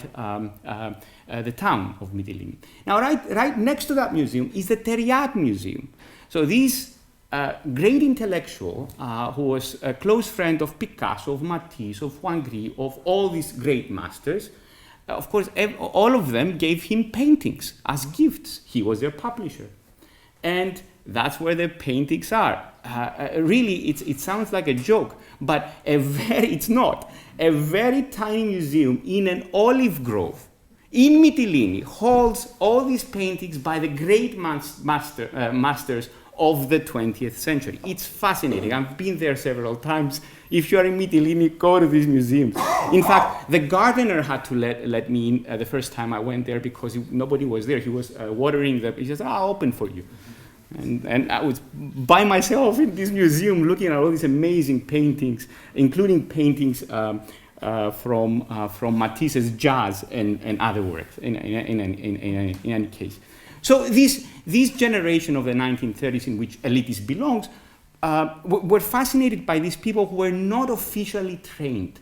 the town of Mytilene. Now, right next to that museum is the Theriade Museum. So this great intellectual, who was a close friend of Picasso, of Matisse, of Juan Gris, of all these great masters, of course, all of them gave him paintings as gifts. He was their publisher. And that's where the paintings are. Really, it sounds like a joke, but it's not. A very tiny museum in an olive grove in Mytilene holds all these paintings by the great masters of the 20th century. It's fascinating. I've been there several times. If you are in Mytilene, go to these museums. In fact, the gardener had to let me in the first time I went there because nobody was there. He was watering he says, "I'll open for you." And I was by myself in this museum looking at all these amazing paintings, including paintings from Matisse's Jazz and other works in any case. So this generation of the 1930s in which Elytis belongs were fascinated by these people who were not officially trained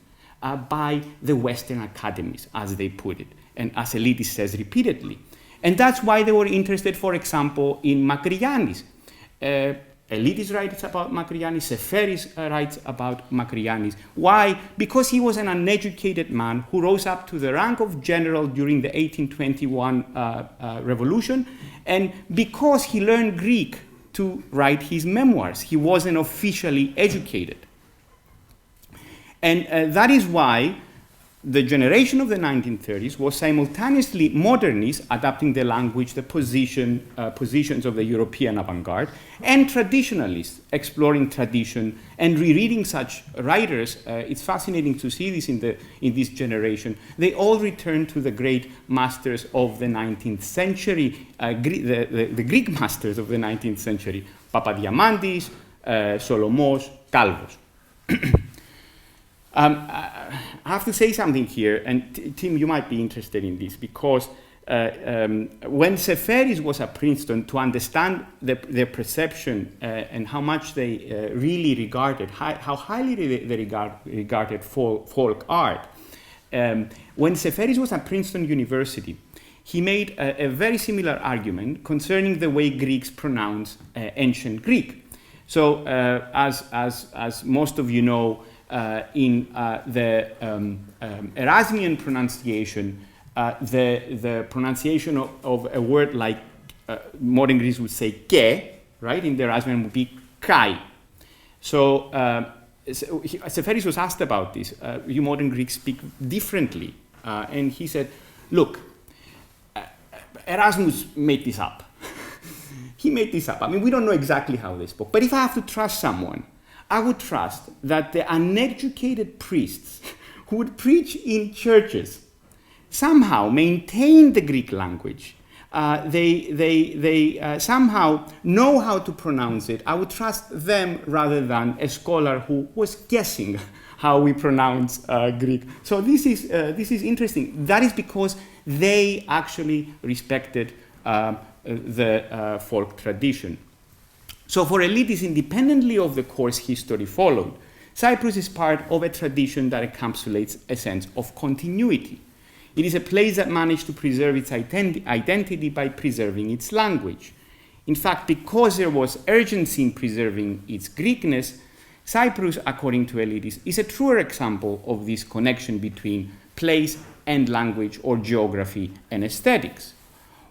by the Western academies, as they put it, and as Elytis says repeatedly. And that's why they were interested, for example, in Makrianis. Elytis writes about Makrianis, Seferis writes about Makrianis. Why? Because he was an uneducated man who rose up to the rank of general during the 1821 revolution, and because he learned Greek to write his memoirs. He wasn't officially educated. And that is why the generation of the 1930s was simultaneously modernist, adapting the language, the positions of the European avant-garde, and traditionalists, exploring tradition and rereading such writers. It's fascinating to see this in this generation. They all return to the great masters of the 19th century, the Greek masters of the 19th century, Papadiamandis, Solomos, Calvos. I have to say something here, and Tim, you might be interested in this, because when Seferis was at Princeton, to understand their perception and how much they really regarded, how highly they regarded folk art, when Seferis was at Princeton University, he made a very similar argument concerning the way Greeks pronounce ancient Greek. So, as most of you know, in the Erasmian pronunciation, the pronunciation of a word like modern Greeks would say ke, right? In the Erasmian would be kai. So Seferis was asked about this. You modern Greeks speak differently. And he said, look, Erasmus made this up. He made this up. I mean, we don't know exactly how they spoke. But if I have to trust someone, I would trust that the uneducated priests who would preach in churches somehow maintain the Greek language. They somehow know how to pronounce it. I would trust them rather than a scholar who was guessing how we pronounce Greek. So this is interesting. That is because they actually respected the folk tradition. So for Elytis, independently of the course history followed, Cyprus is part of a tradition that encapsulates a sense of continuity. It is a place that managed to preserve its identity by preserving its language. In fact, because there was urgency in preserving its Greekness, Cyprus, according to Elytis, is a truer example of this connection between place and language, or geography and aesthetics.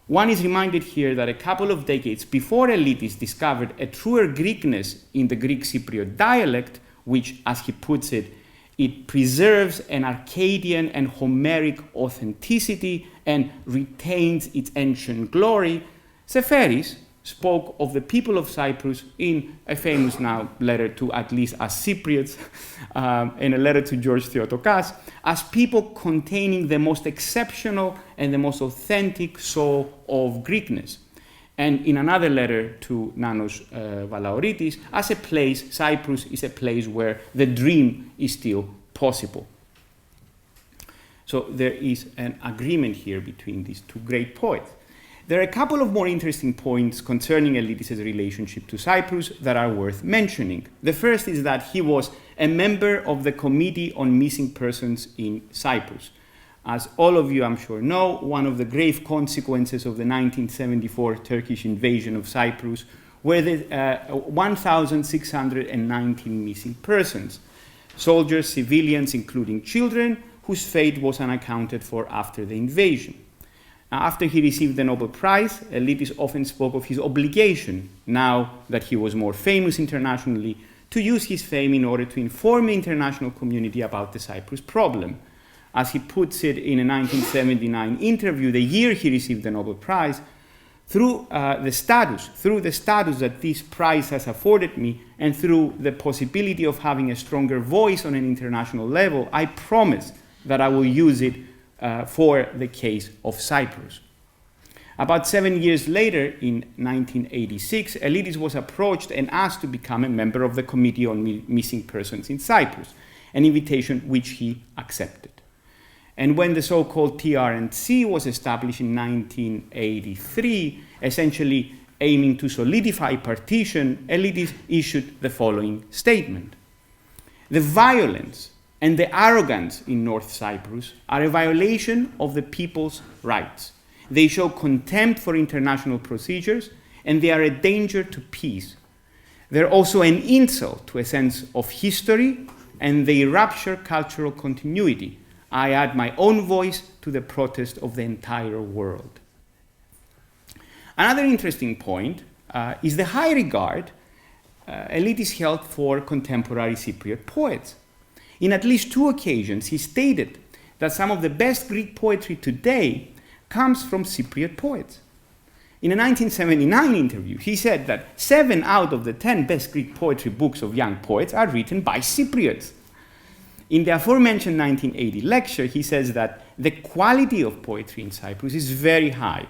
One is reminded here that a couple of decades before Elytis discovered a truer Greekness in the Greek Cypriot dialect, which, as he puts it, it preserves an Arcadian and Homeric authenticity and retains its ancient glory, Seferis spoke of the people of Cyprus in a famous now letter to at least us Cypriots, in a letter to George Theotokos, as people containing the most exceptional and the most authentic soul of Greekness. And in another letter to Nanos Valaoritis, as a place, Cyprus is a place where the dream is still possible. So there is an agreement here between these two great poets. There are a couple of more interesting points concerning Elytis' relationship to Cyprus that are worth mentioning. The first is that he was a member of the Committee on Missing Persons in Cyprus. As all of you, I'm sure, know, one of the grave consequences of the 1974 Turkish invasion of Cyprus were the 1,619 missing persons, soldiers, civilians, including children, whose fate was unaccounted for after the invasion. After he received the Nobel Prize, Elytis often spoke of his obligation, now that he was more famous internationally, to use his fame in order to inform the international community about the Cyprus problem. As he puts it in a 1979 interview, the year he received the Nobel Prize, through the status that this prize has afforded me, and through the possibility of having a stronger voice on an international level, I promise that I will use it for the case of Cyprus. About 7 years later, in 1986, Elytis was approached and asked to become a member of the Committee on Missing Persons in Cyprus, an invitation which he accepted. And when the so-called TRNC was established in 1983, essentially aiming to solidify partition, Elytis issued the following statement: "The violence and the arrogance in North Cyprus are a violation of the people's rights. They show contempt for international procedures, and they are a danger to peace. They're also an insult to a sense of history, and they rupture cultural continuity. I add my own voice to the protest of the entire world." Another interesting point is the high regard Elytis held for contemporary Cypriot poets. In at least 2 occasions, he stated that some of the best Greek poetry today comes from Cypriot poets. In a 1979 interview, he said that 7 out of the 10 best Greek poetry books of young poets are written by Cypriots. In the aforementioned 1980 lecture, he says that the quality of poetry in Cyprus is very high.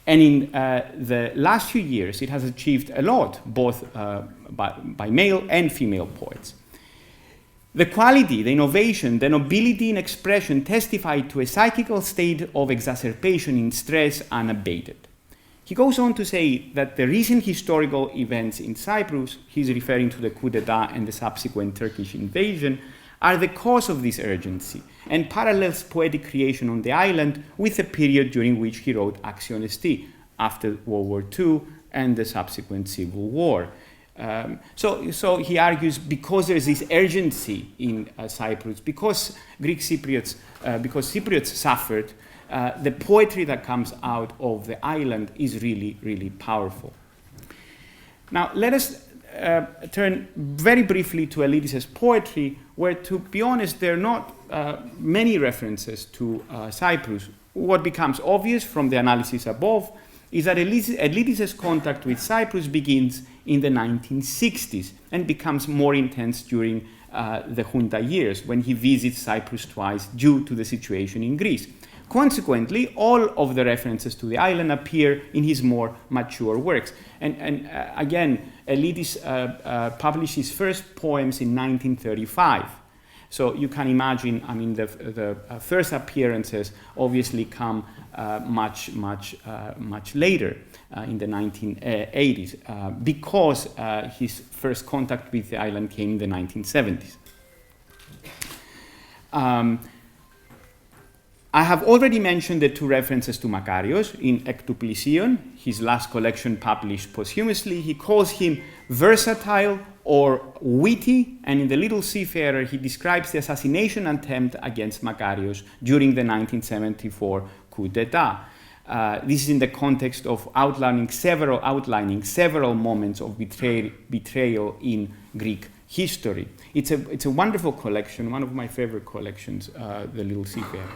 And in the last few years, it has achieved a lot, both by male and female poets. The quality, the innovation, the nobility in expression testified to a psychical state of exacerbation in stress unabated. He goes on to say that the recent historical events in Cyprus, he's referring to the coup d'etat and the subsequent Turkish invasion, are the cause of this urgency and parallels poetic creation on the island with the period during which he wrote Action Esti after World War II and the subsequent civil war. So he argues because there's this urgency in Cyprus, because Greek Cypriots, because Cypriots suffered, the poetry that comes out of the island is really, really powerful. Now let us turn very briefly to Elytis' poetry, where, to be honest, there are not many references to Cyprus. What becomes obvious from the analysis above is that Elytis' contact with Cyprus begins in the 1960s and becomes more intense during the junta years, when he visits Cyprus twice due to the situation in Greece. Consequently, all of the references to the island appear in his more mature works. And again, Elytis published his first poems in 1935. So you can imagine, I mean, the first appearances obviously come much later in the 1980s, because his first contact with the island came in the 1970s. I have already mentioned the two references to Makarios in Ektuplision, his last collection published posthumously. He calls him versatile or witty, and in The Little Seafarer he describes the assassination attempt against Makarios during the 1974 coup d'etat. This is in the context of outlining several moments of betrayal in Greek history. It's a wonderful collection, one of my favorite collections, The Little Seafarer.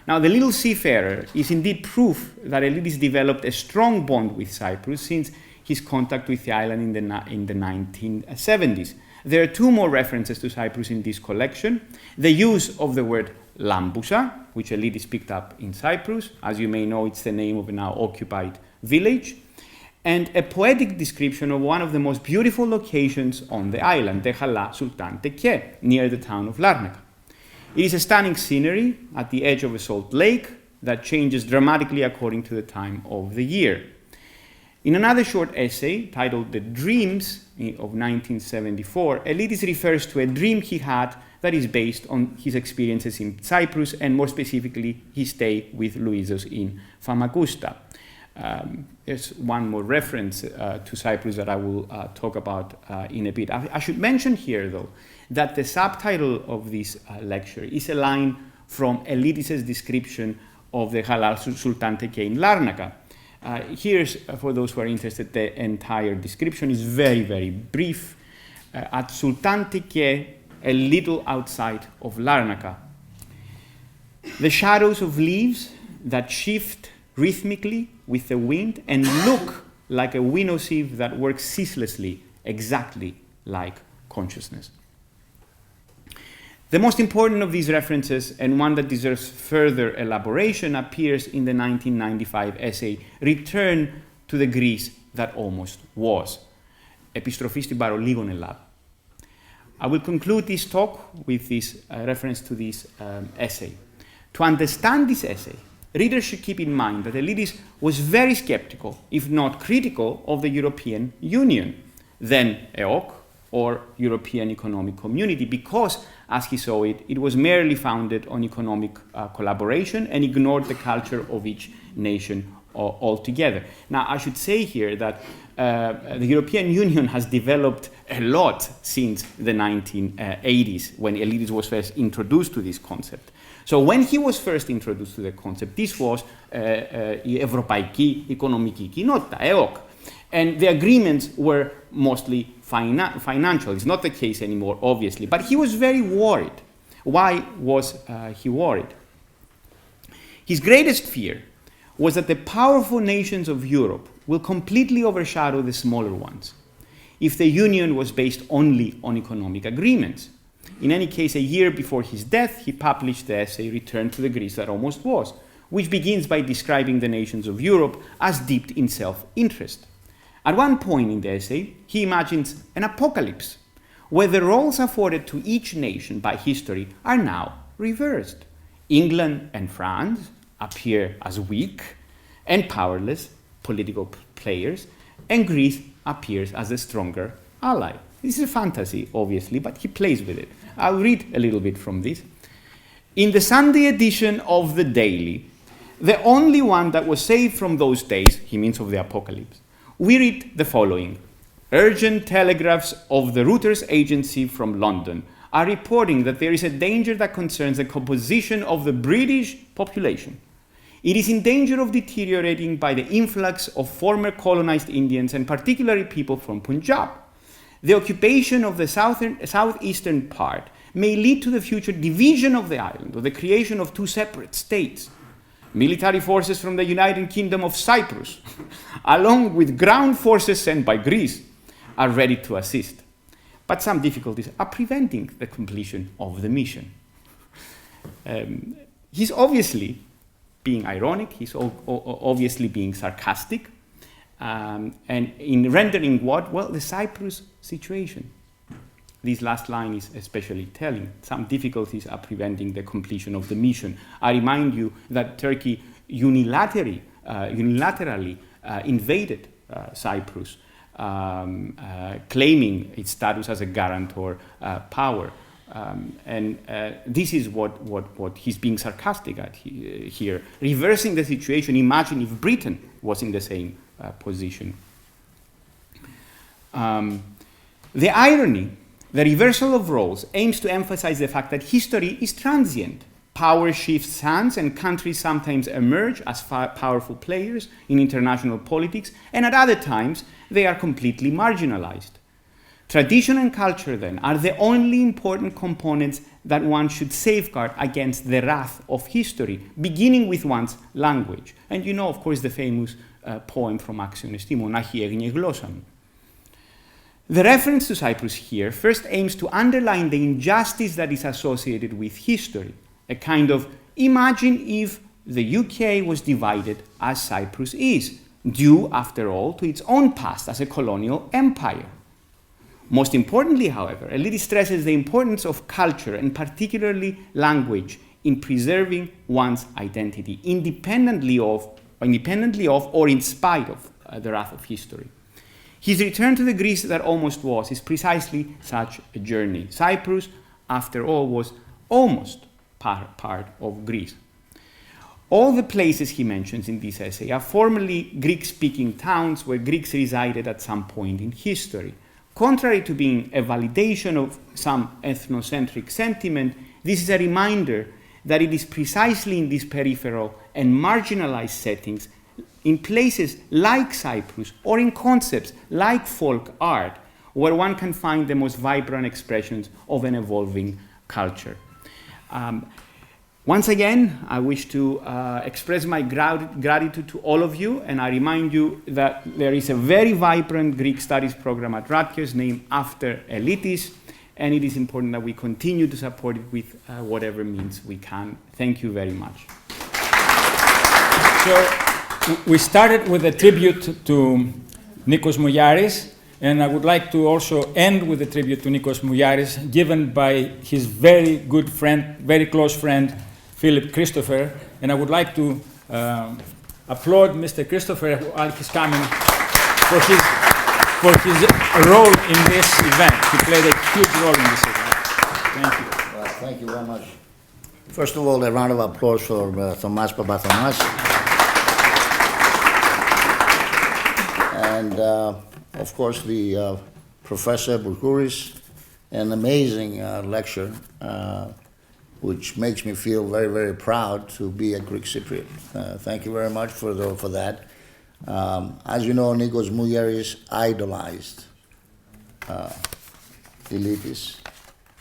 Now, The Little Seafarer is indeed proof that Elytis developed a strong bond with Cyprus since his contact with the island in the 1970s. There are two more references to Cyprus in this collection. The use of the word Lambusa, which Elytis picked up in Cyprus. As you may know, it's the name of a now occupied village. And a poetic description of one of the most beautiful locations on the island, the Hala Sultan Teke, near the town of Larnaca. It is a stunning scenery at the edge of a salt lake that changes dramatically according to the time of the year. In another short essay titled The Dreams of 1974, Elytis refers to a dream he had that is based on his experiences in Cyprus and more specifically his stay with Louisos in Famagusta. There's one more reference to Cyprus that I will talk about in a bit. I should mention here, though, that the subtitle of this lecture is a line from Elytis' description of the Halal Sultan Teke in Larnaca. Here's, for those who are interested, the entire description is very, very brief. At Sultan Teke, a little outside of Larnaca, the shadows of leaves that shift rhythmically with the wind and look like a winnow-sieve that works ceaselessly, exactly like consciousness. The most important of these references, and one that deserves further elaboration, appears in the 1995 essay Return to the Greece That Almost Was, Επιστροφή στην παρολίγων Ελλάδα. I will conclude this talk with this reference to this essay. To understand this essay, readers should keep in mind that Elytis was very skeptical, if not critical, of the European Union, then EOC, or European Economic Community, because, as he saw it, it was merely founded on economic collaboration and ignored the culture of each nation altogether. Now, I should say here that the European Union has developed a lot since the 1980s, when Elytis was first introduced to this concept. So when he was first introduced to the concept, this was η Ευρωπαϊκή Οικονομική Κοινότητα, EOC. And the agreements were mostly financial. It's not the case anymore, obviously. But he was very worried. Why was he worried? His greatest fear was that the powerful nations of Europe will completely overshadow the smaller ones if the union was based only on economic agreements. In any case, a year before his death, he published the essay Return to the Greece That Almost Was, which begins by describing the nations of Europe as dipped in self-interest. At one point in the essay, he imagines an apocalypse where the roles afforded to each nation by history are now reversed. England and France appear as weak and powerless political players, and Greece appears as a stronger ally. This is a fantasy, obviously, but he plays with it. I'll read a little bit from this. In the Sunday edition of the Daily, the only one that was saved from those days, he means of the apocalypse, we read the following. Urgent telegraphs of the Reuters agency from London are reporting that there is a danger that concerns the composition of the British population. It is in danger of deteriorating by the influx of former colonized Indians and particularly people from Punjab. The occupation of the southeastern part may lead to the future division of the island or the creation of two separate states. Military forces from the United Kingdom of Cyprus, along with ground forces sent by Greece, are ready to assist. But some difficulties are preventing the completion of the mission. He's obviously being ironic, he's obviously being sarcastic, and in rendering what? Well, the Cyprus situation. This last line is especially telling. Some difficulties are preventing the completion of the mission. I remind you that Turkey unilaterally invaded Cyprus, claiming its status as a guarantor power. And this is what he's being sarcastic at here. Reversing the situation, imagine if Britain was in the same position. The irony, the reversal of roles, aims to emphasize the fact that history is transient. Power shifts hands and countries sometimes emerge as powerful players in international politics, and at other times they are completely marginalized. Tradition and culture, then, are the only important components that one should safeguard against the wrath of history, beginning with one's language. And you know, of course, the famous poem from Άξιον εστί μονάχη έγνε γλώσσα μου. The reference to Cyprus here first aims to underline the injustice that is associated with history, a kind of imagine if the UK was divided as Cyprus is, due, after all, to its own past as a colonial empire. Most importantly, however, Elytis stresses the importance of culture and particularly language in preserving one's identity, independently of or in spite of the wrath of history. His return to the Greece that almost was is precisely such a journey. Cyprus, after all, was almost part of Greece. All the places he mentions in this essay are formerly Greek-speaking towns where Greeks resided at some point in history. Contrary to being a validation of some ethnocentric sentiment, this is a reminder that it is precisely in these peripheral and marginalized settings, in places like Cyprus or in concepts like folk art, where one can find the most vibrant expressions of an evolving culture. Once again, I wish to express my gratitude to all of you, and I remind you that there is a very vibrant Greek studies program at Rutgers named after Elytis, and it is important that we continue to support it with whatever means we can. Thank you very much. So we started with a tribute to Nikos Mouyiaris, and I would like to also end with a tribute to Nikos Mouyiaris given by his very good friend, very close friend, Philip Christopher, and I would like to applaud Mr. Christopher while he's coming for his role in this event. He played a huge role in this event. Thank you. Well, thank you very much. First of all, a round of applause for Thomas Papathomas. And, of course, the Professor Bourgouris, an amazing lecture, which makes me feel very, very proud to be a Greek Cypriot. Thank you very much for that. As you know, Nikos Mouyiaris idolized Elytis,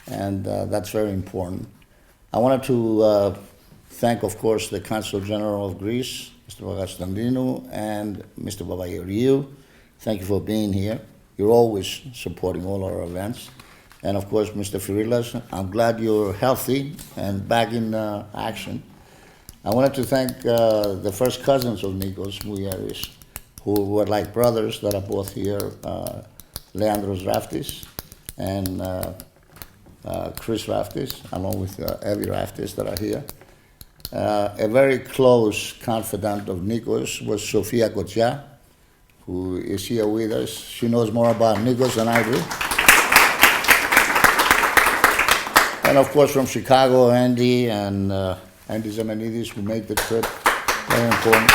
and that's very important. I wanted to thank, of course, the Consul General of Greece, Mr. Pagastandinou, and Mr. Papageriou. Thank you for being here. You're always supporting all our events. And of course, Mr. Firilas, I'm glad you're healthy and back in action. I wanted to thank the first cousins of Nikos Mouyiaris, who were like brothers that are both here, Leandros Raftis and Chris Raftis, along with Evie Raftis that are here. A very close confidant of Nikos was Sofia Kotsia, who is here with us. She knows more about Nikos than I do. And of course from Chicago, Andy and Andy Zemenidis, who made the trip. Very important.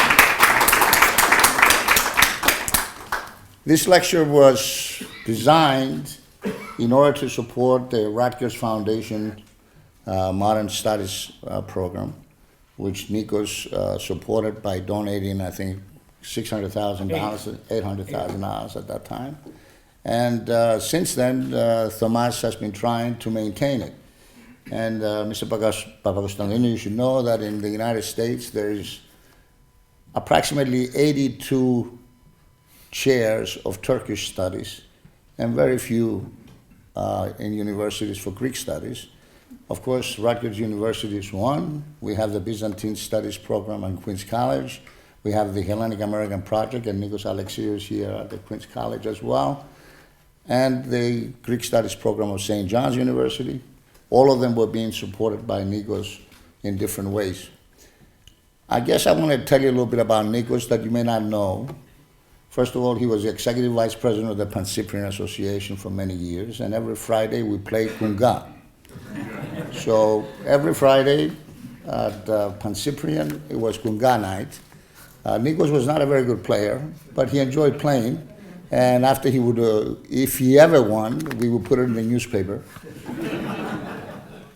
This lecture was designed in order to support the Rutgers Foundation Modern Studies program, which Nikos supported by donating, I think, $600,000, $800,000 at that time. And since then, Thomas has been trying to maintain it. And Mr. Papagostandinu, you should know that in the United States, there is approximately 82 chairs of Turkish studies and very few in universities for Greek studies. Of course, Rutgers University is one. We have the Byzantine Studies program at Queens College. We have the Hellenic American Project, and Nikos Alexiou is here at the Queens College as well. And the Greek Studies program of St. John's University. All of them were being supported by Nikos in different ways. I guess I want to tell you a little bit about Nikos that you may not know. First of all, he was the executive vice president of the Pan-Cyprian Association for many years, and every Friday we played kunga. So every Friday at Pan-Cyprian, it was kunga night. Nikos was not a very good player, but he enjoyed playing. And after he would, if he ever won, we would put it in the newspaper.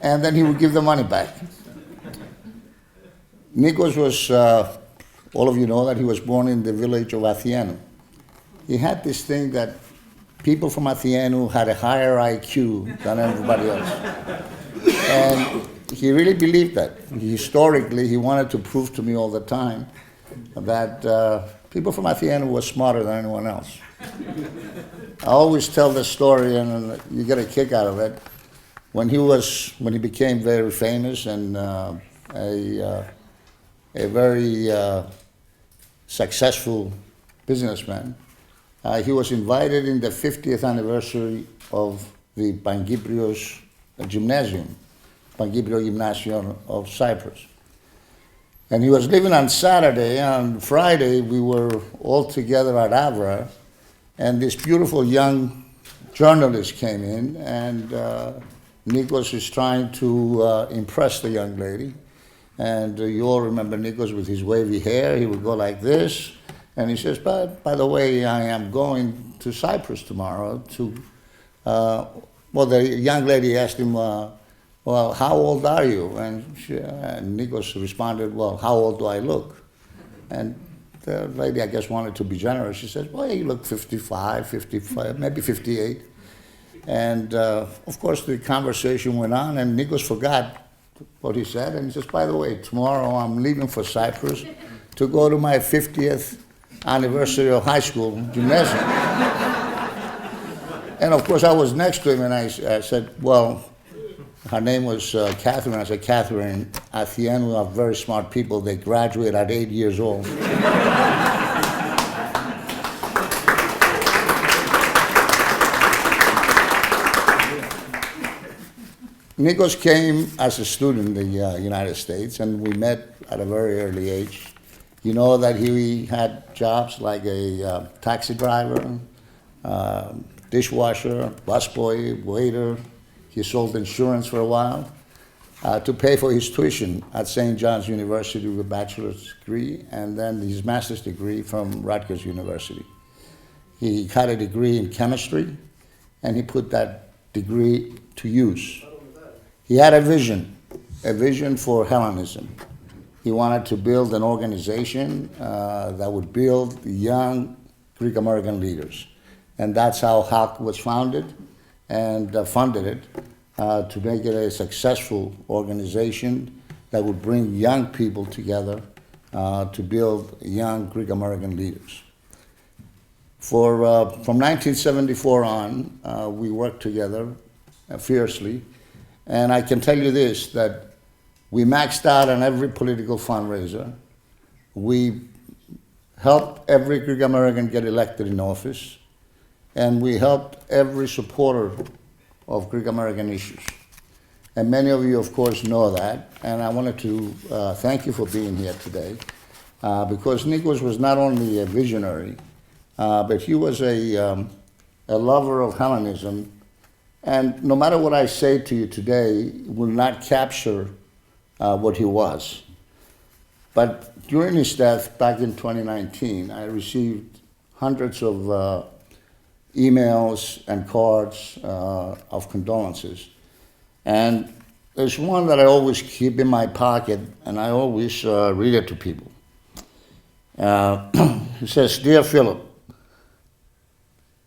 And then he would give the money back. Nikos was, all of you know that he was born in the village of Athienu. He had this thing that people from Athienu had a higher IQ than everybody else. And he really believed that. Historically, he wanted to prove to me all the time that people from Athienu were smarter than anyone else. I always tell this story, and you get a kick out of it. When he became very famous and a very successful businessman, he was invited in the 50th anniversary of the Pangyprios Gymnasium, Pangybrio Gymnasium of Cyprus. And he was leaving on Saturday. On Friday, we were all together at Avra, and this beautiful young journalist came in, and Nikos is trying to impress the young lady. And you all remember Nikos with his wavy hair. He would go like this. And he says, by the way, I am going to Cyprus tomorrow to, well, the young lady asked him, well, how old are you? And Nikos responded, well, how old do I look? And the lady, I guess, wanted to be generous. She says, well, you look 55, 55, maybe 58. And of course, the conversation went on, and Nikos forgot what he said. And he says, by the way, tomorrow I'm leaving for Cyprus to go to my 50th anniversary of high school gymnasium. And of course, I was next to him, and I said, well, her name was Catherine. I said, Catherine, Athienu are very smart people. They graduate at 8 years old. Nikos came as a student in the United States, and we met at a very early age. You know that he had jobs like a taxi driver, dishwasher, busboy, waiter. He sold insurance for a while to pay for his tuition at St. John's University with a bachelor's degree, and then his master's degree from Rutgers University. He had a degree in chemistry, and he put that degree to use. He had a vision for Hellenism. He wanted to build an organization that would build young Greek American leaders. And that's how HALC was founded and funded it to make it a successful organization that would bring young people together to build young Greek American leaders. From 1974 on, we worked together fiercely. And I can tell you this, that we maxed out on every political fundraiser. We helped every Greek American get elected in office. And we helped every supporter of Greek American issues. And many of you, of course, know that. And I wanted to thank you for being here today, because Nikos was not only a visionary, but he was a lover of Hellenism. And no matter what I say to you today, it will not capture what he was. But during his death back in 2019, I received hundreds of emails and cards of condolences. And there's one that I always keep in my pocket, and I always read it to people. It says, "Dear Philip,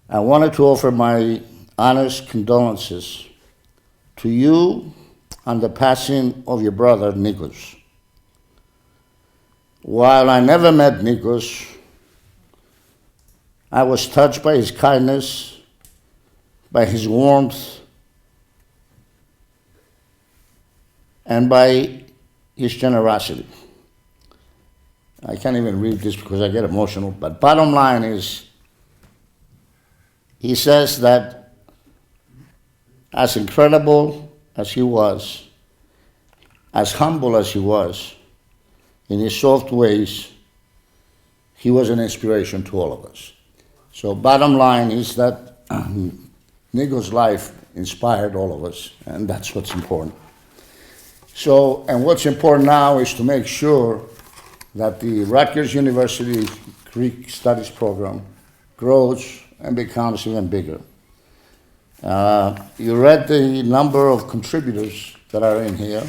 I wanted to offer my honest condolences to you on the passing of your brother, Nikos. While I never met Nikos, I was touched by his kindness, by his warmth, and by his generosity." I can't even read this because I get emotional, but bottom line is, he says that as incredible as he was, as humble as he was, in his soft ways, he was an inspiration to all of us. So bottom line is that Nikos' life inspired all of us, and that's what's important. So, and what's important now is to make sure that the Rutgers University Greek Studies program grows and becomes even bigger. You read the number of contributors that are in here,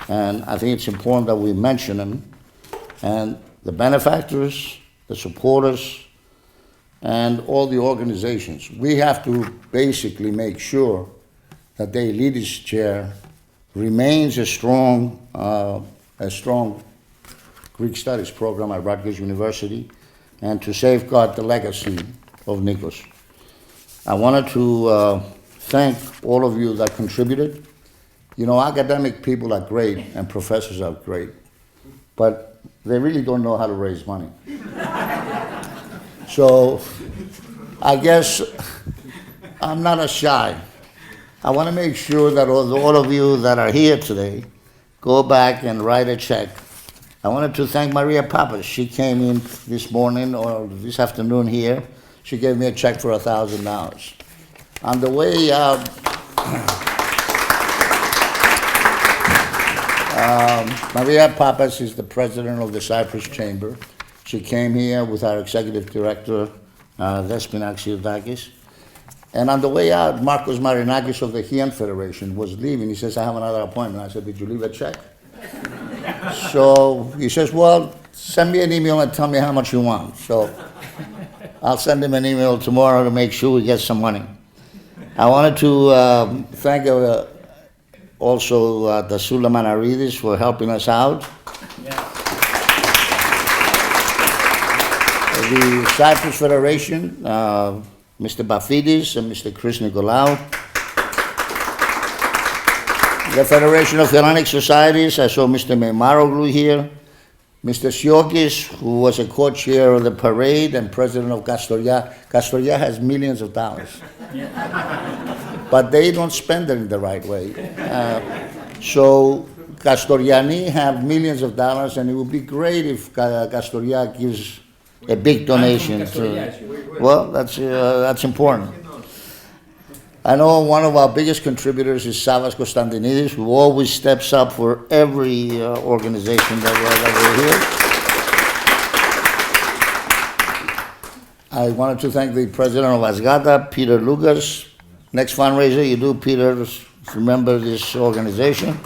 and I think it's important that we mention them, and the benefactors, the supporters, and all the organizations. We have to basically make sure that the Elytis chair remains a strong Greek Studies program at Rutgers University, and to safeguard the legacy of Nikos. I wanted to thank all of you that contributed. You know, academic people are great and professors are great, but they really don't know how to raise money. So I guess I'm not as shy. I want to make sure that all of you that are here today go back and write a check. I wanted to thank Maria Papas. She came in this morning or this afternoon here. She gave me a check for $1,000. On the way out, Maria Papas is the president of the Cyprus Chamber. She came here with our executive director, Despinas Xyridakis. And on the way out, Marcos Marinakis of the HELLENIC Federation was leaving. He says, "I have another appointment." I said, "Did you leave a check?" So he says, "Well, send me an email and tell me how much you want." So I'll send him an email tomorrow to make sure we get some money. I wanted to thank also the Sula Manaridis for helping us out. The Cyprus Federation, Mr. Bafidis and Mr. Chris Nicolaou. The Federation of Hellenic Societies, I saw Mr. Memaroglu here. Mr. Siokis, who was a co-chair of the parade and president of Astoria. Astoria has millions of dollars. But they don't spend it in the right way. So Castoriani have millions of dollars, and it would be great if Astoria gives a big donation to. Well, that's important. I know one of our biggest contributors is Savas Konstantinidis, who always steps up for every organization that we're here. I wanted to thank the president of Asgata, Peter Lucas. Next fundraiser you do, Peter, remember this organization.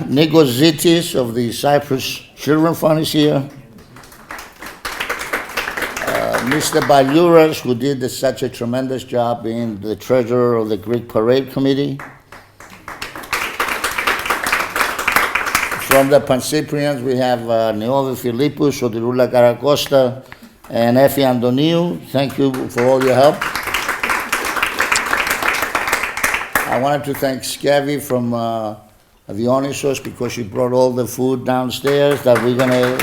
Nikos Zitis of the Cyprus Children Fund is here. Mr. Balyuras, who did such a tremendous job being the treasurer of the Greek Parade Committee. From the Pancyprians, we have Neovi Philippou, Sotirula Karakosta, and Effie Antoniou. Thank you for all your help. I wanted to thank Skevi from Dionysos because she brought all the food downstairs that we're going to...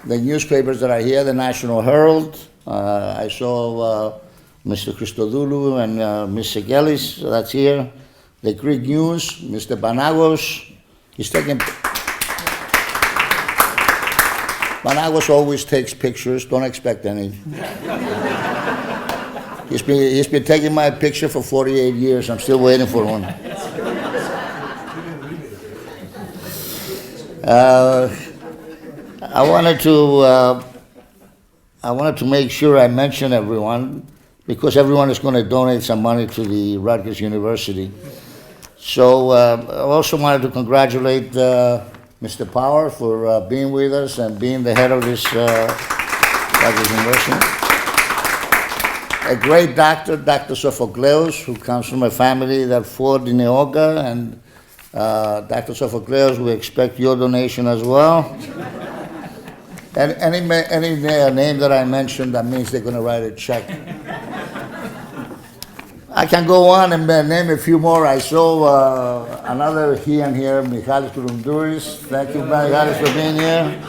The newspapers that are here, the National Herald. I saw Mr. Christodoulou and Ms. Segelis, that's here. The Greek News, Mr. Panagos. He's taking... Panagos always takes pictures, don't expect any. He's been taking my picture for 48 years, I'm still waiting for one. I wanted to make sure I mention everyone, because everyone is going to donate some money to the Rutgers University. So I also wanted to congratulate Mr. Power for being with us and being the head of this Rutgers University. A great doctor, Dr. Sophocleos, who comes from a family that fought in Eoga, and Dr. Sophocleos, we expect your donation as well. And any name that I mentioned, that means they're going to write a check. I can go on and name a few more. I saw another Heian here, Michalis Kourundouris. Thank you, Michalis, for being here.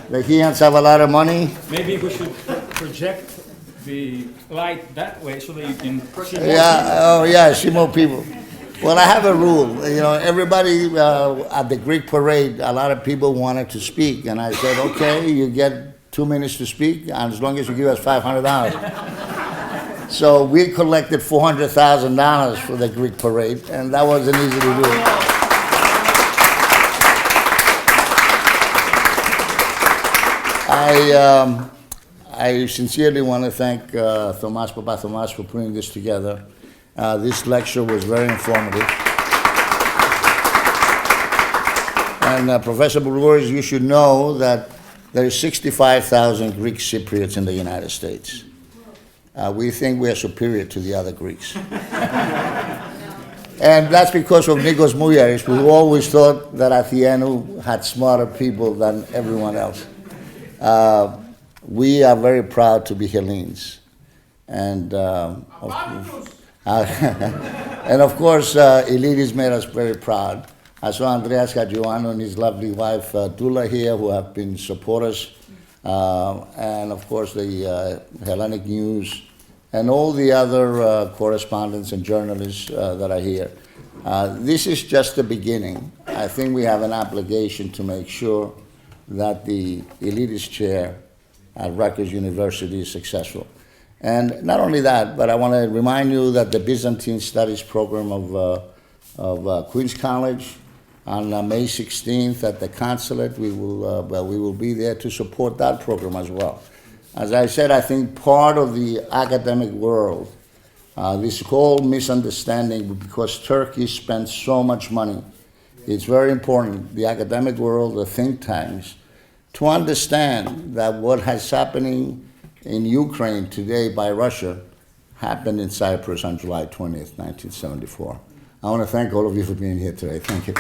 The Heians have a lot of money. Maybe we should project the light that way so that you can see more Yeah, oh yeah, see more people. Well, I have a rule. You know, everybody at the Greek parade, a lot of people wanted to speak, and I said, okay, you get 2 minutes to speak, and as long as you give us $500. So we collected $400,000 for the Greek parade, and that wasn't easy to do. I sincerely want to thank Thomas Papathomas for putting this together. This lecture was very informative. And Professor Bourgouris, you should know that there are 65,000 Greek Cypriots in the United States. We think we are superior to the other Greeks. And that's because of NIKOS Mouyiaris, who always thought that Athenu had smarter people than everyone else. We are very proud to be Hellenes. And of course, Elytis made us very proud. I saw Andreas Hadjouanou and his lovely wife, Dula, here, who have been supporters. And of course, the Hellenic News, and all the other correspondents and journalists that are here. This is just the beginning. I think we have an obligation to make sure that the Elytis Chair at Rutgers University is successful. And not only that, but I want to remind you that the Byzantine Studies program of Queen's College on May 16th at the consulate, we will be there to support that program as well. As I said, I think part of the academic world, this whole misunderstanding, because Turkey spends so much money, it's very important, the academic world, the think tanks, to understand that what is happening in Ukraine today by Russia happened in Cyprus on July 20th, 1974. I want to thank all of you for being here today. Thank you.